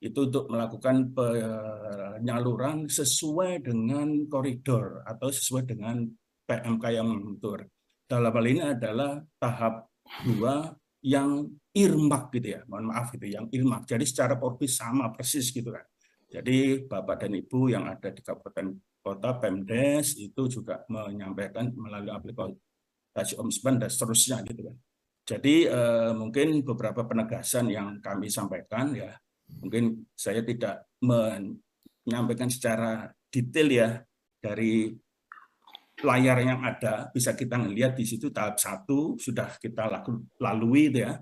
itu untuk melakukan penyaluran sesuai dengan koridor atau sesuai dengan PMK yang mengatur. Dalam hal ini adalah tahap 2 yang irmak gitu ya, mohon maaf gitu, yang irmak. Jadi secara porsi sama persis gitu kan. Jadi Bapak dan Ibu yang ada di kabupaten kota Pemdes itu juga menyampaikan melalui aplikasi Ombudsman dan seterusnya gitu kan. Jadi mungkin beberapa penegasan yang kami sampaikan ya, mungkin saya tidak menyampaikan secara detail ya dari layar yang ada, bisa kita lihat di situ tahap 1 sudah kita lalui itu ya.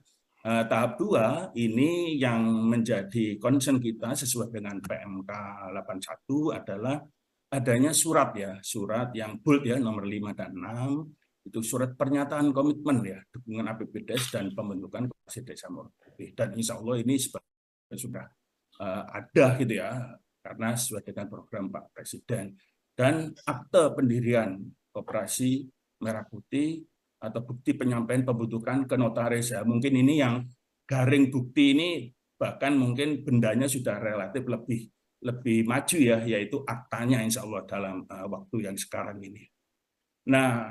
Tahap 2 ini yang menjadi concern kita sesuai dengan PMK 81 adalah adanya surat ya, surat yang bold ya, nomor 5 dan 6, itu surat pernyataan komitmen ya, dukungan APBDes dan pembentukan Komisi Desa Murti. Dan insya Allah ini sudah ada gitu ya, karena sesuai dengan program Pak Presiden. Dan akte pendirian Koperasi Merah Putih atau bukti penyampaian pembutuhan ke notaris ya. Mungkin ini yang garing bukti ini bahkan mungkin bendanya sudah relatif lebih maju ya, yaitu aktanya insya Allah dalam waktu yang sekarang ini. Nah,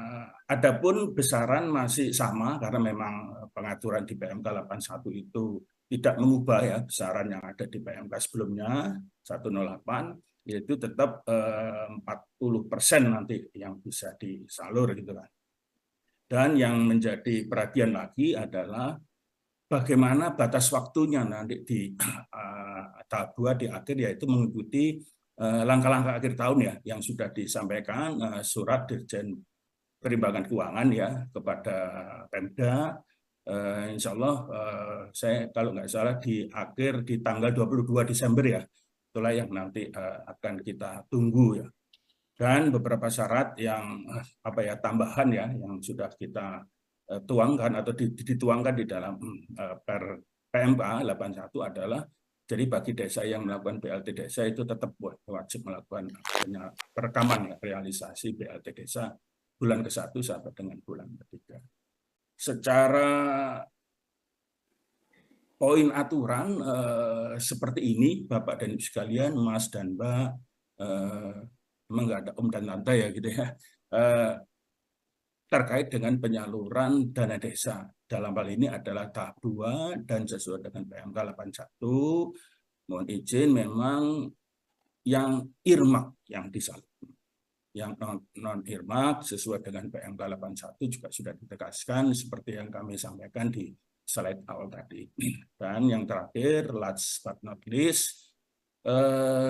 adapun besaran masih sama karena memang pengaturan di PMK 81 itu tidak mengubah ya besaran yang ada di PMK sebelumnya 108, yaitu tetap 40% nanti yang bisa disalur gitu kan. Dan yang menjadi perhatian lagi adalah bagaimana batas waktunya nanti di tahap 2 di akhir, yaitu mengikuti langkah-langkah akhir tahun ya yang sudah disampaikan surat Dirjen Perimbangan Keuangan ya kepada Pemda. Insya Allah saya kalau nggak salah di tanggal 22 Desember ya, itulah yang nanti akan kita tunggu ya. Dan beberapa syarat yang tambahan ya yang sudah kita tuangkan atau dituangkan di dalam per PMK 81 adalah, jadi bagi desa yang melakukan BLT desa itu tetap wajib melakukan perekaman ya, realisasi BLT desa bulan ke-1 sampai dengan bulan ke-3. Secara poin aturan seperti ini, Bapak dan Ibu sekalian, Mas dan Mbak, memang nggak ada om dan tante ya gitu ya, terkait dengan penyaluran dana desa. Dalam hal ini adalah tahap 2 dan sesuai dengan PMK 81, mohon izin memang yang irmak yang disalurkan. Yang non-irmak sesuai dengan PMK 81 juga sudah ditegaskan seperti yang kami sampaikan di slide awal tadi. Dan yang terakhir, last but not least,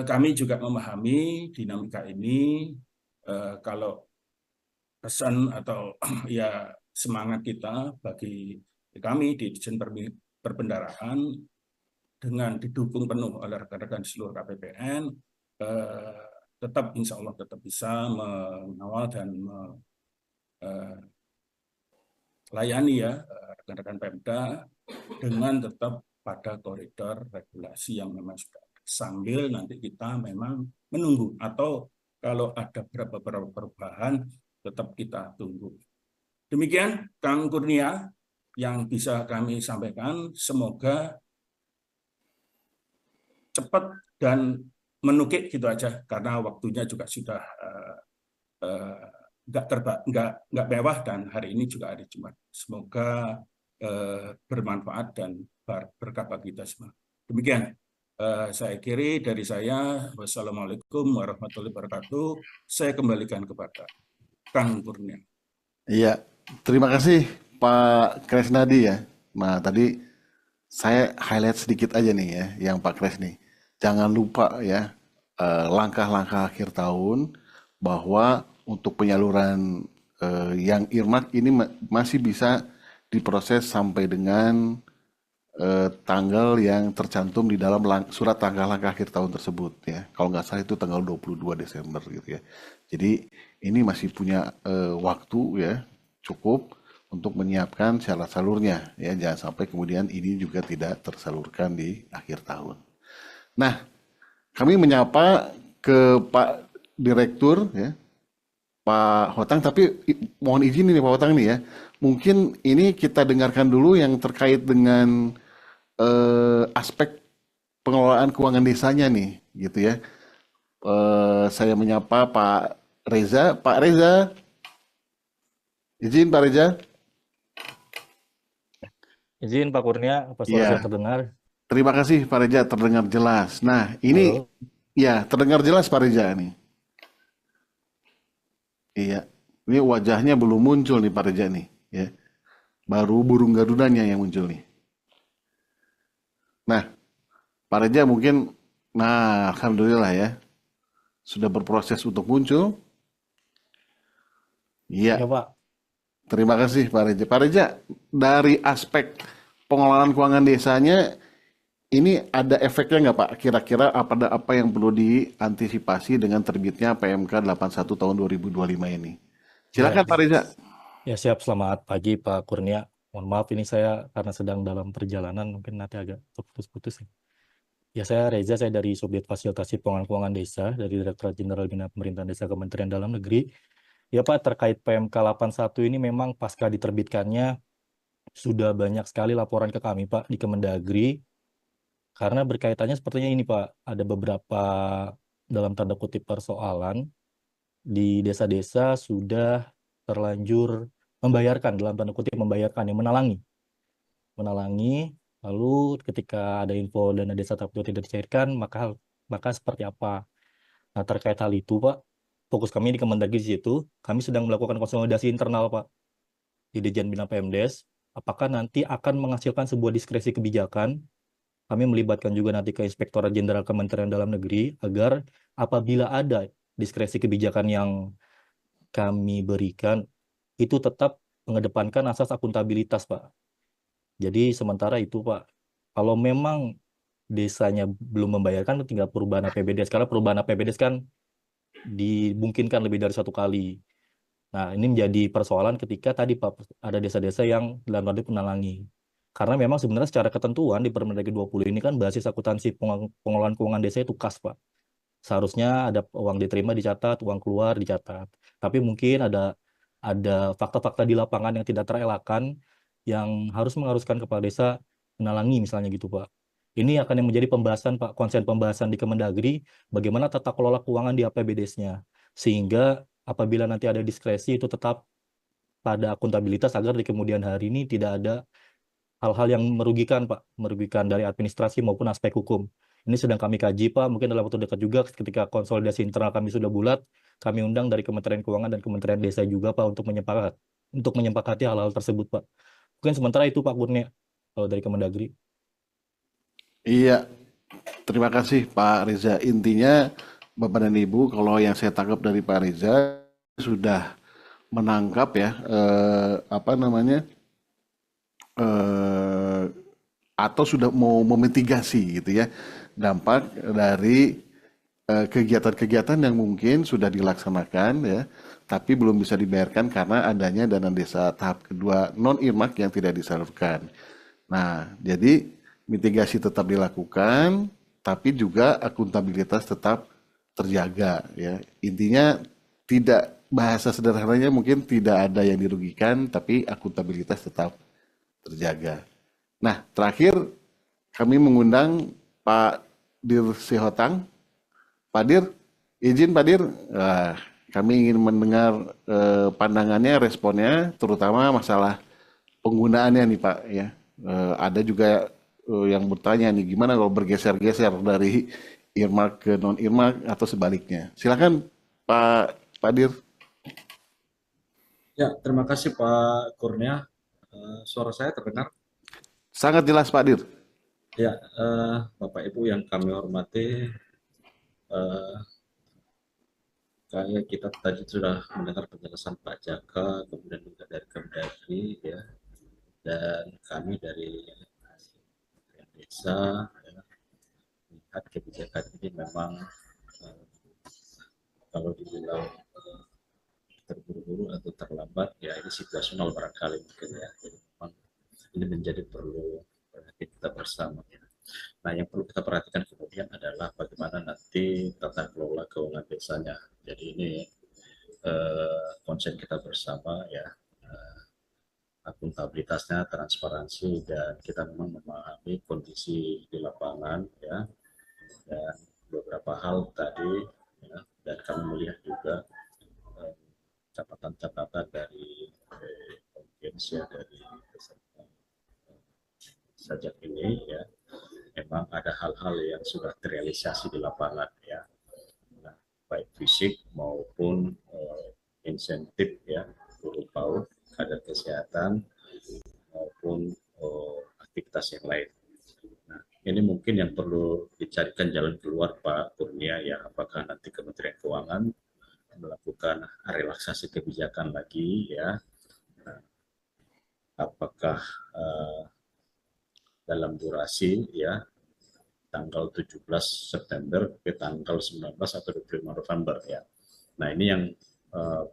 kami juga memahami dinamika ini, kalau pesan atau ya semangat kita bagi kami di Dirjen Perbendaharaan dengan didukung penuh oleh rekan-rekan seluruh KPPN, tetap insya Allah tetap bisa mengawal dan melayani ya rekan-rekan Pemda dengan tetap pada koridor regulasi yang memang sudah ada. Sambil nanti kita memang menunggu atau kalau ada beberapa perubahan tetap kita tunggu. Demikian Kang Kurnia yang bisa kami sampaikan. Semoga cepat dan menukik gitu aja karena waktunya juga sudah nggak mewah dan hari ini juga hari Jumat. Semoga bermanfaat dan berkah bagi kita semua. Demikian saya akhiri dari saya. Wassalamualaikum warahmatullahi wabarakatuh. Saya kembalikan kepada Kang Kurnia. Iya, terima kasih Pak Kresnadi ya. Nah, tadi saya highlight sedikit aja nih ya, yang Pak Kres nih. Jangan lupa ya, langkah-langkah akhir tahun bahwa untuk penyaluran yang earmark ini masih bisa diproses sampai dengan tanggal yang tercantum di dalam surat tanggal langkah akhir tahun tersebut ya. Kalau nggak salah itu tanggal 22 Desember gitu ya. Jadi ini masih punya waktu ya cukup untuk menyiapkan syarat salurnya ya. Jangan sampai kemudian ini juga tidak tersalurkan di akhir tahun. Nah, kami menyapa ke Pak Direktur ya, Pak Hotang, tapi mohon izin ini Pak Hotang nih ya. Mungkin ini kita dengarkan dulu yang terkait dengan aspek pengelolaan keuangan desanya nih, gitu ya. Saya menyapa Pak Reza. Pak Reza, izin Pak Reza. Izin Pak Kurnia, apa suara saya Iya, terdengar? terima kasih Pak Reza, terdengar jelas. Nah, ini Halo. ya terdengar jelas Pak Reza nih. Iya, ini wajahnya belum muncul nih Pak Reza nih, ya. Baru burung garudanya yang muncul nih. Nah, Pak Reza mungkin, nah Alhamdulillah ya, sudah berproses untuk muncul. Iya, Ya Pak, terima kasih Pak Reza. Pak Reza, dari aspek pengelolaan keuangan desanya, ini ada efeknya nggak Pak? Kira-kira apa yang perlu diantisipasi dengan terbitnya PMK 81 tahun 2025 ini? ya, Silakan Pak Reza. ya siap. Selamat pagi Pak Kurnia. Mohon maaf ini saya karena sedang dalam perjalanan, mungkin nanti agak terputus-putus nih. Ya saya Reza, saya dari Subdit Fasilitasi Pengelolaan Keuangan Desa, dari Direktorat Jenderal Bina Pemerintahan Desa Kementerian Dalam Negeri. Ya Pak, terkait PMK 81 ini memang pasca diterbitkannya sudah banyak sekali laporan ke kami Pak di Kemendagri, karena berkaitannya sepertinya ini Pak, ada beberapa dalam tanda kutip persoalan di desa-desa sudah terlanjur membayarkan, dalam tanda kutip membayarkan, yang menalangi, lalu ketika ada info dana desa tertentu tidak dicairkan, maka seperti apa? Nah, terkait hal itu, Pak, fokus kami di Kemendagri di situ, kami sedang melakukan konsolidasi internal, Pak, di Dirjen Bina Pemdes, apakah nanti akan menghasilkan sebuah diskresi kebijakan. Kami melibatkan juga nanti ke Inspektorat Jenderal Kementerian Dalam Negeri, agar apabila ada diskresi kebijakan yang kami berikan, itu tetap mengedepankan asas akuntabilitas, Pak. Jadi sementara itu, Pak, kalau memang desanya belum membayarkan, tinggal perubahan APBDes. Karena perubahan APBDes kan dimungkinkan lebih dari satu kali. Nah, ini menjadi persoalan ketika tadi, Pak, ada desa-desa yang dalam tanda menalangi. Karena memang sebenarnya secara ketentuan di Permendagri 20 ini kan basis akuntansi pengelolaan keuangan desa itu kas, Pak. Seharusnya ada uang diterima dicatat, uang keluar dicatat. Tapi mungkin ada fakta-fakta di lapangan yang tidak terelakkan yang harus mengharuskan kepala desa menalangi misalnya gitu, Pak. Ini akan yang menjadi pembahasan, Pak, konsen pembahasan di Kemendagri, bagaimana tata kelola keuangan di APBDes-nya. Sehingga apabila nanti ada diskresi itu tetap pada akuntabilitas agar di kemudian hari ini tidak ada hal-hal yang merugikan, Pak, merugikan dari administrasi maupun aspek hukum. Ini sedang kami kaji, Pak, mungkin dalam waktu dekat juga ketika konsolidasi internal kami sudah bulat, kami undang dari Kementerian Keuangan dan Kementerian Desa juga, Pak, untuk menyepakati hal-hal tersebut, Pak. Mungkin sementara itu, Pak Kurnia, kalau dari Kemendagri. Iya, terima kasih Pak Reza. Intinya Bapak dan Ibu, kalau yang saya tangkap dari Pak Reza sudah menangkap ya apa namanya eh, atau sudah mau memitigasi gitu ya dampak dari kegiatan-kegiatan yang mungkin sudah dilaksanakan ya, tapi belum bisa dibayarkan karena adanya dana desa tahap kedua non irmak yang tidak disalurkan. Nah, jadi mitigasi tetap dilakukan, tapi juga akuntabilitas tetap terjaga ya. Intinya tidak, bahasa sederhananya mungkin tidak ada yang dirugikan, tapi akuntabilitas tetap terjaga. Nah, terakhir kami mengundang Pak Dir Sihotang. Pak Dir, izin Pak Dir, kami ingin mendengar pandangannya, responnya, terutama masalah penggunaannya nih Pak ya. Ada juga yang bertanya nih gimana kalau bergeser-geser dari earmark ke non earmark atau sebaliknya. Silakan Pak Dir. Ya, terima kasih Pak Kurnia. Suara saya terdengar? Sangat jelas Pak Dir. Ya, Bapak Ibu yang kami hormati, eh, kayak kita tadi sudah mendengar penjelasan Pak Jaka, kemudian juga dari Kemdagri, ya, dan kami dari Kementerian Desa, ya, melihat kebijakan ini memang kalau dibilang terburu-buru atau terlambat, ya ini situasional barangkali mungkin ya. Jadi memang ini menjadi perlu perhatian kita bersama. Ya. Nah, yang perlu kita perhatikan kemudian adalah bagaimana nanti tata kelola keuangan desanya. Jadi ini konsen kita bersama ya, akuntabilitasnya, transparansi, dan kita memang memahami kondisi di lapangan ya, dan beberapa hal tadi ya, dan kami melihat juga catatan-catatan dari audiens ya, dari peserta sajak ini ya, memang ada hal-hal yang sudah terrealisasi di lapangan ya, nah, baik fisik maupun insentif ya, guru PAUD, kader kesehatan maupun aktivitas yang lain. Nah, ini mungkin yang perlu dicarikan jalan keluar Pak Kurnia ya, apakah nanti Kementerian Keuangan melakukan relaksasi kebijakan lagi ya, nah, apakah dalam durasi ya tanggal 17 September ke tanggal 19 atau 25 November ya. Nah, ini yang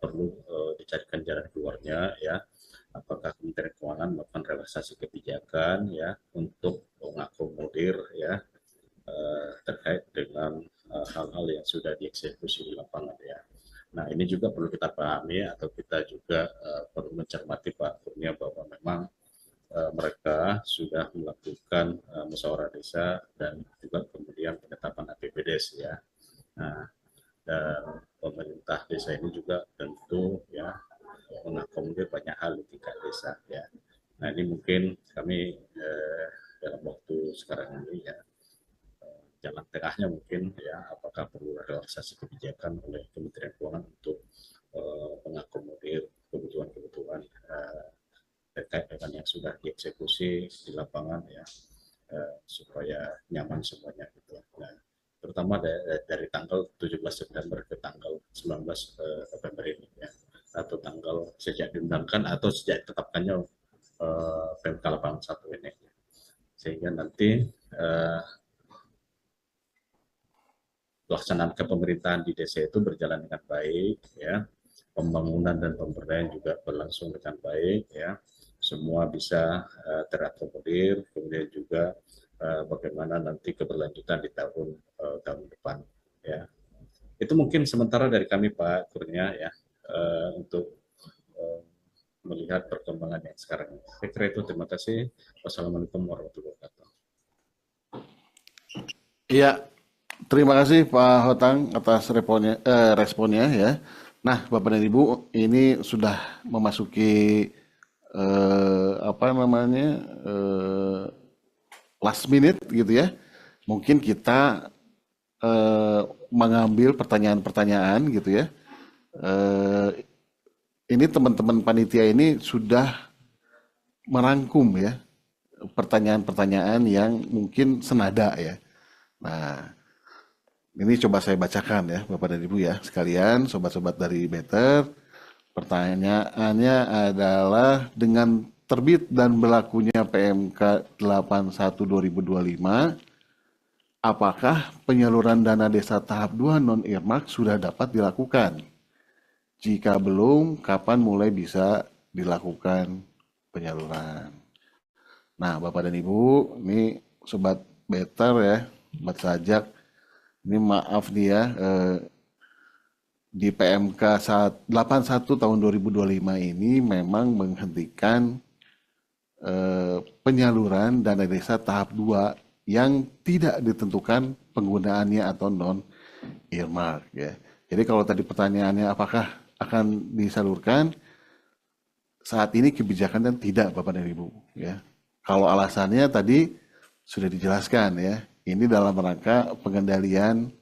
perlu dicarikan jalan keluarnya ya. Apakah Kementerian Keuangan melakukan relaksasi kebijakan ya untuk mengakomodir ya terkait dengan hal-hal yang sudah dieksekusi di lapangan ya. Nah, ini juga perlu kita pahami atau kita juga perlu mencermati Pak Kurnia bahwa memang mereka sudah melakukan musyawarah desa dan juga kemudian penetapan APBDes ya. Nah, dan pemerintah desa ini juga tentu ya mengakomodir banyak hal di tingkat desa ya. Nah, ini mungkin kami dalam waktu sekarang ini ya jalan tengahnya mungkin ya, apakah perlu relaksasi kebijakan oleh Kementerian Keuangan untuk mengakomodir kebutuhan-kebutuhan terkait dengan yang sudah dieksekusi di lapangan ya, supaya nyaman semuanya gitu. Nah, terutama dari tanggal 17 September ke tanggal 19 November ini ya, atau tanggal sejak diundangkan atau sejak ditetapkannya PMK 81 ini, sehingga nanti pelaksanaan kepemerintahan di desa itu berjalan dengan baik ya, pembangunan dan pemberdayaan juga berlangsung dengan baik ya, semua bisa terakomodir, kemudian juga bagaimana nanti keberlanjutan di tahun depan ya. Itu mungkin sementara dari kami Pak Kurnia ya, untuk melihat perkembangan yang sekarang. Saya kira itu, terima kasih. Wassalamualaikum warahmatullahi wabarakatuh. Iya, terima kasih Pak Hotang atas responnya ya. Nah, Bapak dan Ibu, ini sudah memasuki last minute gitu ya. Mungkin kita mengambil pertanyaan-pertanyaan gitu ya. Ini teman-teman panitia ini sudah merangkum ya pertanyaan-pertanyaan yang mungkin senada ya. Nah, ini coba saya bacakan ya Bapak dan Ibu ya sekalian, sobat-sobat dari Better. Pertanyaannya adalah, dengan terbit dan berlakunya PMK 81 2025, apakah penyaluran dana desa tahap 2 non-earmark sudah dapat dilakukan? Jika belum, kapan mulai bisa dilakukan penyaluran? Nah, Bapak dan Ibu, ini sobat Better ya, sobat sajak, ini maaf nih ya, di PMK 81 tahun 2025 ini memang menghentikan penyaluran dana desa tahap 2 yang tidak ditentukan penggunaannya atau non earmark ya. Jadi kalau tadi pertanyaannya apakah akan disalurkan, saat ini kebijakannya tidak Bapak dan Ibu ya. Kalau alasannya tadi sudah dijelaskan ya, ini dalam rangka pengendalian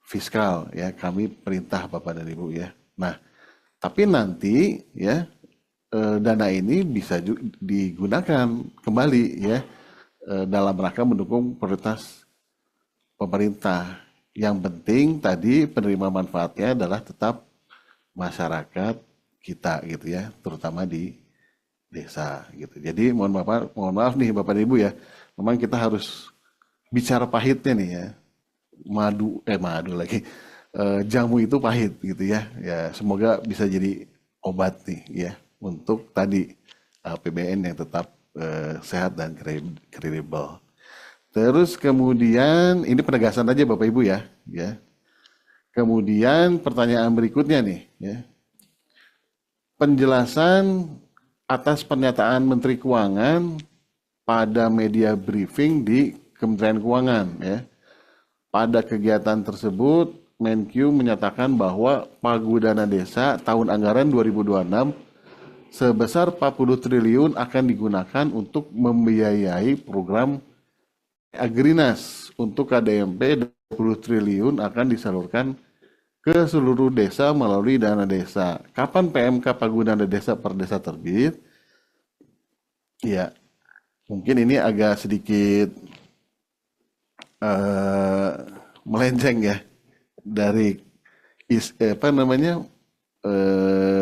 fiskal ya, kami perintah Bapak dan Ibu ya. Nah, tapi nanti ya dana ini bisa digunakan kembali ya dalam rangka mendukung prioritas pemerintah. Yang penting tadi penerima manfaatnya adalah tetap masyarakat kita gitu ya, terutama di desa gitu. Jadi mohon maaf nih Bapak dan Ibu ya, memang kita harus bicara pahitnya nih ya. Madu lagi. Jamu itu pahit gitu ya. Ya, semoga bisa jadi obat nih ya untuk tadi APBN yang tetap sehat dan kredibel. Terus kemudian ini penegasan aja Bapak Ibu ya, ya. Kemudian pertanyaan berikutnya nih, ya. Penjelasan atas pernyataan Menteri Keuangan pada media briefing di Kementerian Keuangan, ya. Pada kegiatan tersebut, Menkyu menyatakan bahwa pagu dana desa tahun anggaran 2026 sebesar 40 triliun akan digunakan untuk membiayai program Agrinas. Untuk KDMP 20 triliun akan disalurkan ke seluruh desa melalui dana desa. Kapan PMK pagu dana desa per desa terbit? Ya, mungkin ini agak sedikit melenceng ya dari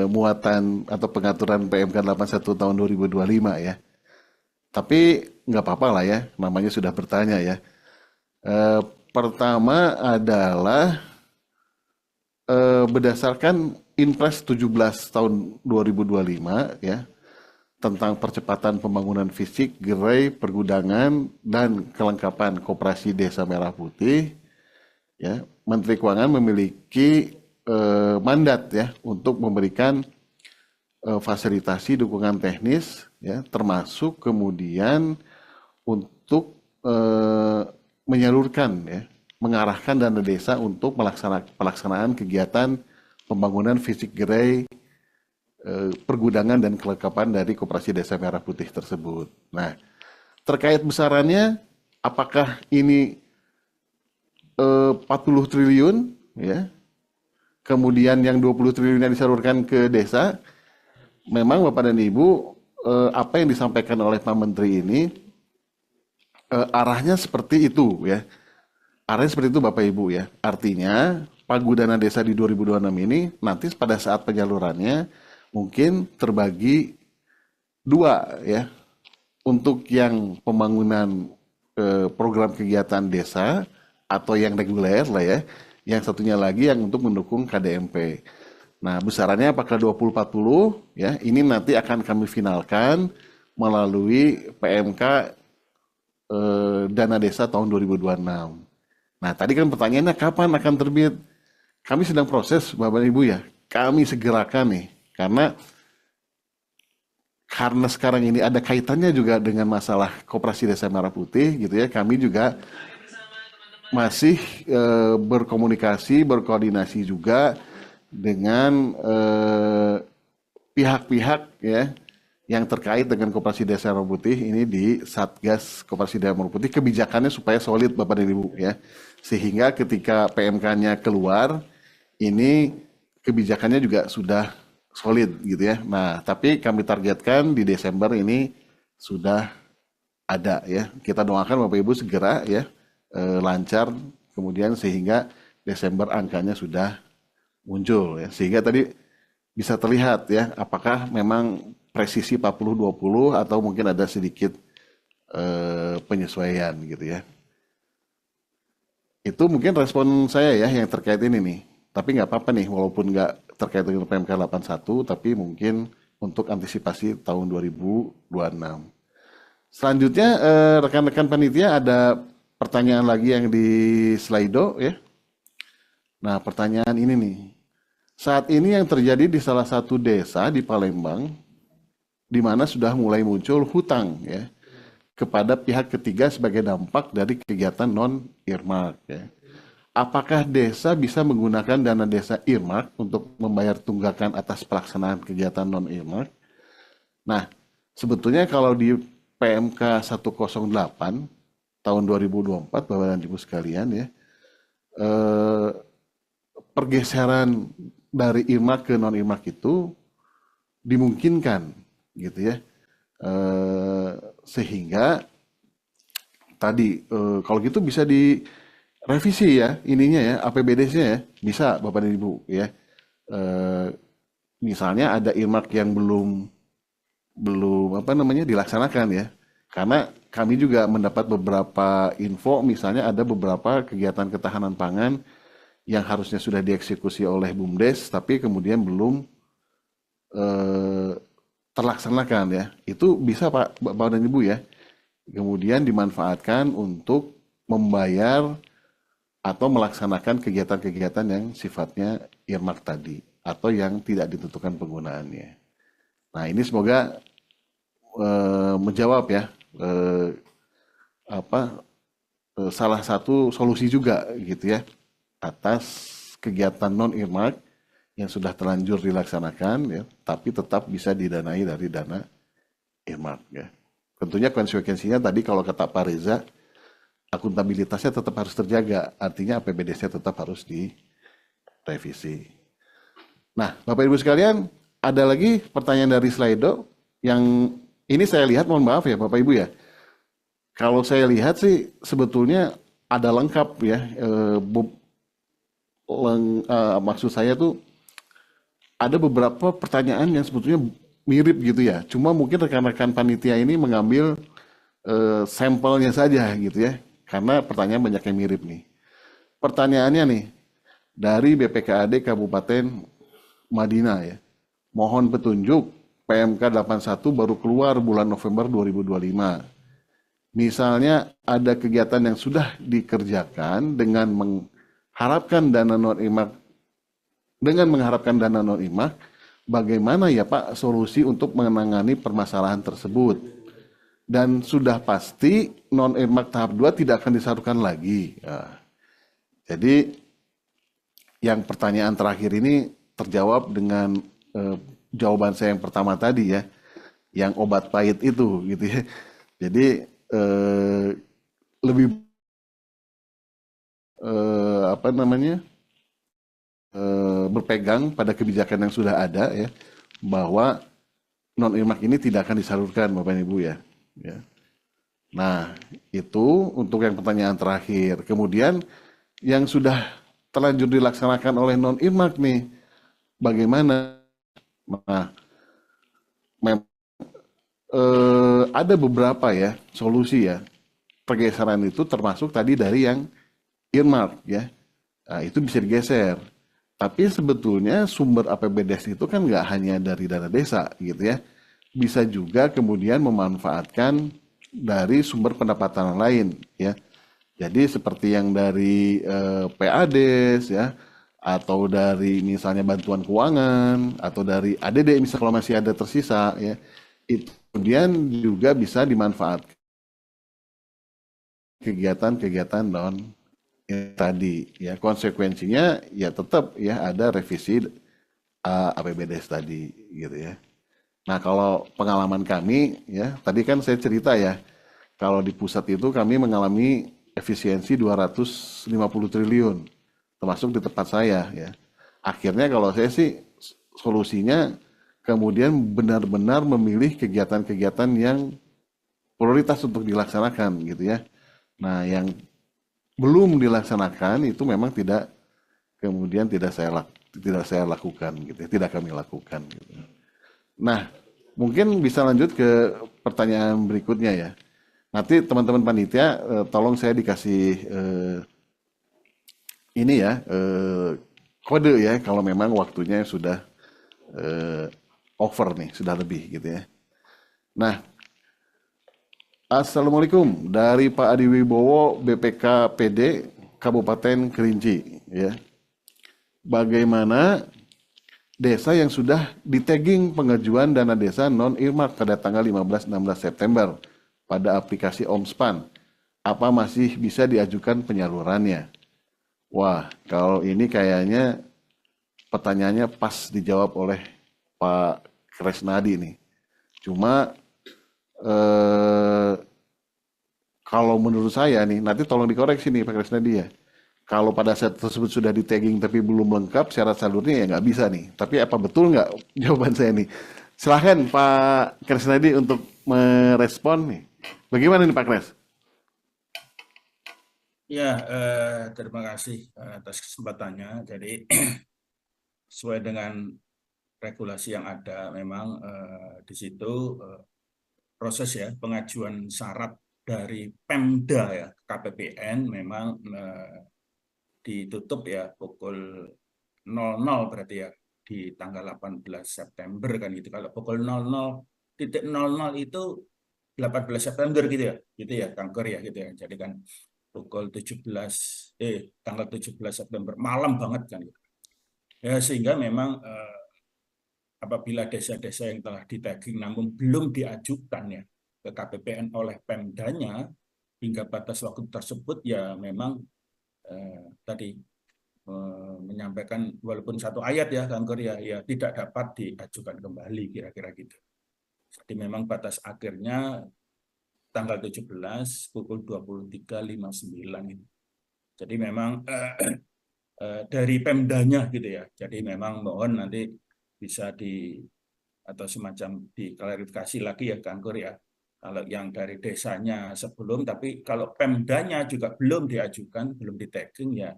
muatan atau pengaturan PMK 81 tahun 2025 ya. Tapi nggak apa-apa lah ya, namanya sudah bertanya ya. Pertama adalah berdasarkan Inpres 17 tahun 2025 ya, tentang percepatan pembangunan fisik, gerai, pergudangan, dan kelengkapan koperasi Desa Merah Putih, ya, Menteri Keuangan memiliki mandat ya untuk memberikan fasilitasi dukungan teknis, ya, termasuk kemudian untuk menyalurkan, ya, mengarahkan dana desa untuk pelaksanaan kegiatan pembangunan fisik gerai, pergudangan dan kelengkapan dari Koperasi Desa Merah Putih tersebut. Nah, terkait besarannya, apakah ini 40 triliun, ya, kemudian yang 20 triliun yang disalurkan ke desa, memang Bapak dan Ibu, apa yang disampaikan oleh Pak Menteri ini, arahnya seperti itu, ya. Arahnya seperti itu Bapak Ibu ya. Artinya, pagu dana desa di 2026 ini, nanti pada saat penyalurannya, mungkin terbagi dua ya, untuk yang pembangunan program kegiatan desa atau yang reguler lah ya, yang satunya lagi yang untuk mendukung KDMP. Nah, besarannya apakah 20-40 ya, ini nanti akan kami finalkan melalui PMK dana desa tahun 2026. Nah, tadi kan pertanyaannya kapan akan terbit? Kami sedang proses Bapak Ibu ya, kami segerakan nih. Karena sekarang ini ada kaitannya juga dengan masalah Koperasi Desa Merah Putih gitu ya, kami juga masih berkomunikasi, berkoordinasi juga dengan pihak-pihak ya yang terkait dengan Koperasi Desa Merah Putih ini di Satgas Koperasi Desa Merah Putih, kebijakannya supaya solid Bapak dan Ibu ya, sehingga ketika PMK-nya keluar ini kebijakannya juga sudah solid gitu ya. Nah, tapi kami targetkan di Desember ini sudah ada ya. Kita doakan Bapak Ibu segera ya lancar, kemudian sehingga Desember angkanya sudah muncul ya. Sehingga tadi bisa terlihat ya apakah memang presisi 40-20 atau mungkin ada sedikit penyesuaian gitu ya. Itu mungkin respon saya ya yang terkait ini nih. Tapi nggak apa-apa nih, walaupun nggak terkait dengan PMK 81, tapi mungkin untuk antisipasi tahun 2026. Selanjutnya, rekan-rekan panitia ada pertanyaan lagi yang di Slido ya. Nah, pertanyaan ini nih. Saat ini yang terjadi di salah satu desa di Palembang, di mana sudah mulai muncul hutang ya kepada pihak ketiga sebagai dampak dari kegiatan non-earmark ya. Apakah desa bisa menggunakan dana desa earmark untuk membayar tunggakan atas pelaksanaan kegiatan non-earmark? Nah, sebetulnya kalau di PMK 108 tahun 2024, Bapak dan Ibu sekalian ya, pergeseran dari earmark ke non-earmark itu dimungkinkan gitu ya, sehingga tadi kalau gitu bisa direvisi ya ininya ya, APBD-nya ya, bisa Bapak dan Ibu ya. Misalnya ada earmark yang belum dilaksanakan ya, karena kami juga mendapat beberapa info, misalnya ada beberapa kegiatan ketahanan pangan yang harusnya sudah dieksekusi oleh BUMDes tapi kemudian belum terlaksanakan ya. Itu bisa Pak, Bapak dan Ibu ya, kemudian dimanfaatkan untuk membayar atau melaksanakan kegiatan-kegiatan yang sifatnya earmark tadi atau yang tidak ditentukan penggunaannya. Nah, ini semoga menjawab ya salah satu solusi juga gitu ya atas kegiatan non earmark yang sudah terlanjur dilaksanakan ya, tapi tetap bisa didanai dari dana earmark ya. Tentunya konsekuensinya tadi kalau kata Pak Reza, akuntabilitasnya tetap harus terjaga, artinya APBDes-nya tetap harus direvisi. Nah, Bapak Ibu sekalian, ada lagi pertanyaan dari Slido yang ini saya lihat, mohon maaf ya Bapak Ibu ya. Kalau saya lihat sih sebetulnya ada lengkap ya. Maksud saya tuh ada beberapa pertanyaan yang sebetulnya mirip gitu ya. Cuma mungkin rekan-rekan panitia ini mengambil sampelnya saja gitu ya. Karena pertanyaan banyak yang mirip nih. Pertanyaannya nih, dari BPKAD Kabupaten Madinah ya. Mohon petunjuk, PMK 81 baru keluar bulan November 2025. Misalnya ada kegiatan yang sudah dikerjakan dengan mengharapkan dana non-IMAK, bagaimana ya Pak solusi untuk menangani permasalahan tersebut? Dan sudah pasti non-IMAK tahap 2 tidak akan disalurkan lagi. Nah, jadi yang pertanyaan terakhir ini terjawab dengan jawaban saya yang pertama tadi ya, yang obat pahit itu gitu ya. Jadi lebih berpegang pada kebijakan yang sudah ada ya, bahwa non-earmark ini tidak akan disalurkan Bapak Ibu ya. Nah, itu untuk yang pertanyaan terakhir. Kemudian yang sudah terlanjur dilaksanakan oleh non-earmark nih, bagaimana? Nah, ada beberapa ya solusi ya. Pergeseran itu termasuk tadi dari yang earmark ya. Nah, itu bisa digeser. Tapi sebetulnya sumber APBDes itu kan nggak hanya dari dana desa gitu ya. Bisa juga kemudian memanfaatkan dari sumber pendapatan lain ya. Jadi seperti yang dari PADes ya, atau dari misalnya bantuan keuangan, atau dari ADD misalnya kalau masih ada tersisa ya, itu kemudian juga bisa dimanfaatkan kegiatan-kegiatan non tadi ya. Konsekuensinya ya tetap ya ada revisi APBDes tadi gitu ya. Nah, kalau pengalaman kami ya, tadi kan saya cerita ya, kalau di pusat itu kami mengalami efisiensi 250 triliun, termasuk di tempat saya ya. Akhirnya kalau saya sih solusinya kemudian benar-benar memilih kegiatan-kegiatan yang prioritas untuk dilaksanakan gitu ya. Nah, yang belum dilaksanakan itu memang tidak kemudian tidak saya lakukan gitu ya, tidak kami lakukan gitu. Nah, mungkin bisa lanjut ke pertanyaan berikutnya ya. Nanti teman-teman panitia tolong saya dikasih ini ya kode ya kalau memang waktunya sudah over nih, sudah lebih gitu ya. Nah, Assalamualaikum dari Pak Adi Wibowo BPKPD Kabupaten Kerinci ya. Bagaimana desa yang sudah di-tagging pengajuan dana desa non-earmark pada tanggal 15-16 September pada aplikasi Omspan, apa masih bisa diajukan penyalurannya? Wah, kalau ini kayaknya pertanyaannya pas dijawab oleh Pak Kresnadi nih. Cuma kalau menurut saya nih, nanti tolong dikoreksi nih Pak Kresnadi ya. Kalau pada saat tersebut sudah di tagging tapi belum lengkap syarat salurnya ya nggak bisa nih. Tapi apa betul nggak jawaban saya nih? Silahkan Pak Kresnadi untuk merespon nih. Bagaimana nih Pak Kres? Ya, terima kasih atas kesempatannya. Jadi sesuai dengan regulasi yang ada, memang di situ proses ya pengajuan syarat dari Pemda ya KPPN memang ditutup ya pukul 00 berarti ya di tanggal 18 September kan gitu. Kalau pukul 00.00 itu 18 September gitu ya kanker ya gitu ya. Jadi kan pukul 17 tanggal 17 September malam banget kan gitu. Ya sehingga memang apabila desa-desa yang telah di-tagging namun belum diajukan ya ke KPPN oleh Pemdanya hingga batas waktu tersebut ya memang tadi menyampaikan walaupun satu ayat ya kanker ya tidak dapat diajukan kembali kira-kira gitu. Jadi memang batas akhirnya tanggal 17 pukul 23.59 itu. Jadi memang dari Pemdanya gitu ya. Jadi memang mohon nanti bisa atau semacam diklarifikasi lagi ya kanker ya. Kalau yang dari desanya sebelum, tapi kalau Pemdanya juga belum diajukan, belum di-tagging ya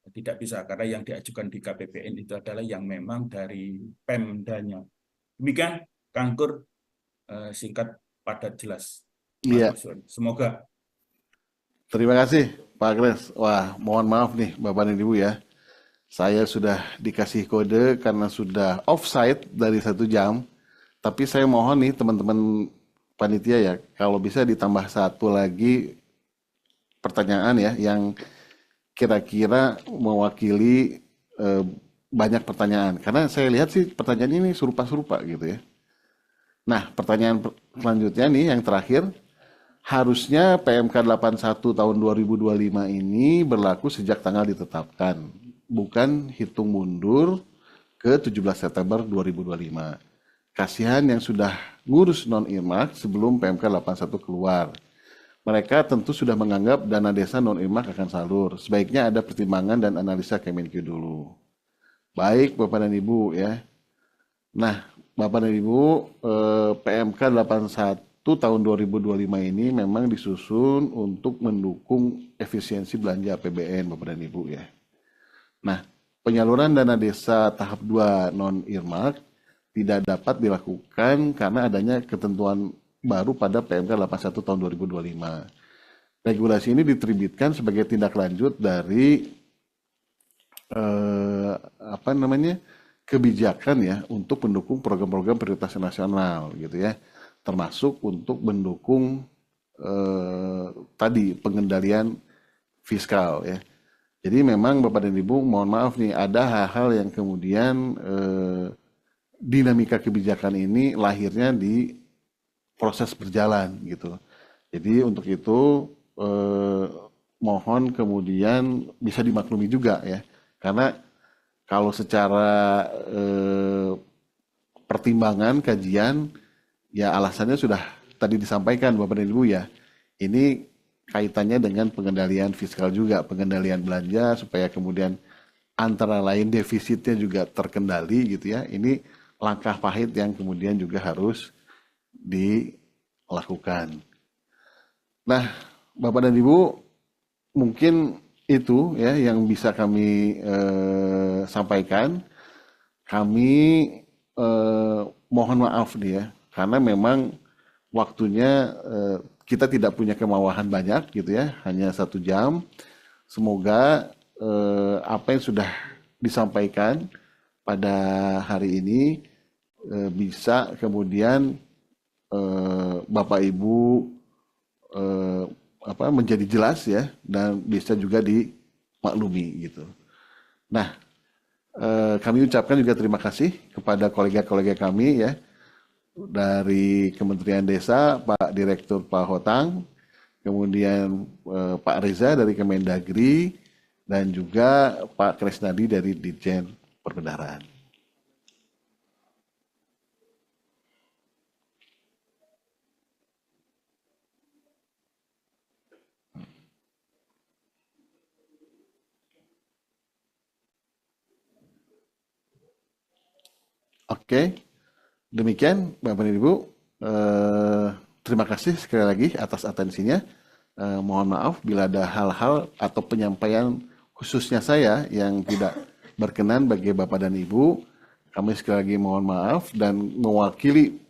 tidak bisa karena yang diajukan di KPPN itu adalah yang memang dari Pemdanya. Demikian kanker singkat padat jelas. Iya, Semoga. terima kasih Pak Kres. Wah, mohon maaf nih Bapak dan Ibu ya. Saya sudah dikasih kode karena sudah offside dari 1 jam. Tapi saya mohon nih teman-teman panitia ya, kalau bisa ditambah 1 lagi pertanyaan ya, yang kira-kira mewakili banyak pertanyaan. Karena saya lihat sih pertanyaan ini serupa-serupa gitu ya. Nah, pertanyaan selanjutnya nih yang terakhir, harusnya PMK 81 tahun 2025 ini berlaku sejak tanggal ditetapkan, bukan hitung mundur ke 17 September 2025. Kasihan yang sudah ngurus non-earmark sebelum PMK 81 keluar. Mereka tentu sudah menganggap dana desa non-earmark akan salur. Sebaiknya ada pertimbangan dan analisa Kemenkeu dulu. Baik Bapak dan Ibu ya. Nah, Bapak dan Ibu, PMK 81 tahun 2025 ini memang disusun untuk mendukung efisiensi belanja APBN Bapak dan Ibu ya. Nah, penyaluran dana desa tahap 2 non-earmark tidak dapat dilakukan karena adanya ketentuan baru pada PMK 81 tahun 2025. Regulasi ini diterbitkan sebagai tindak lanjut dari kebijakan ya untuk mendukung program-program prioritas nasional gitu ya, termasuk untuk mendukung tadi pengendalian fiskal ya. Jadi memang Bapak dan Ibu mohon maaf nih, ada hal-hal yang kemudian dinamika kebijakan ini lahirnya di proses berjalan gitu. Jadi untuk itu mohon kemudian bisa dimaklumi juga ya, karena kalau secara pertimbangan kajian ya alasannya sudah tadi disampaikan Bapak dan Ibu ya. Ini kaitannya dengan pengendalian fiskal juga, pengendalian belanja supaya kemudian antara lain defisitnya juga terkendali gitu ya. Ini langkah pahit yang kemudian juga harus dilakukan. Nah, Bapak dan Ibu, mungkin itu ya yang bisa kami sampaikan. Kami mohon maaf nih ya, karena memang waktunya kita tidak punya kemawahan banyak gitu ya, hanya 1 jam. Semoga apa yang sudah disampaikan pada hari ini bisa kemudian Bapak Ibu menjadi jelas ya, dan bisa juga dimaklumi gitu. Nah, kami ucapkan juga terima kasih kepada kolega-kolega kami ya dari Kementerian Desa, Pak Direktur Pak Hotang, kemudian Pak Reza dari Kemendagri, dan juga Pak Kresnadi dari Ditjen Perbendaharaan. Oke, demikian Bapak dan Ibu. Terima kasih sekali lagi atas atensinya. Mohon maaf bila ada hal-hal atau penyampaian khususnya saya yang tidak berkenan bagi Bapak dan Ibu. Kami sekali lagi mohon maaf, dan mewakili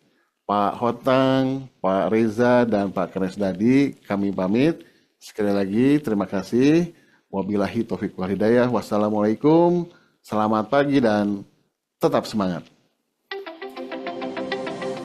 Pak Hotang, Pak Reza, dan Pak Kresnadi, kami pamit. Sekali lagi terima kasih. Wabillahi taufiq wal hidayah. Wassalamualaikum. Selamat pagi dan tetap semangat.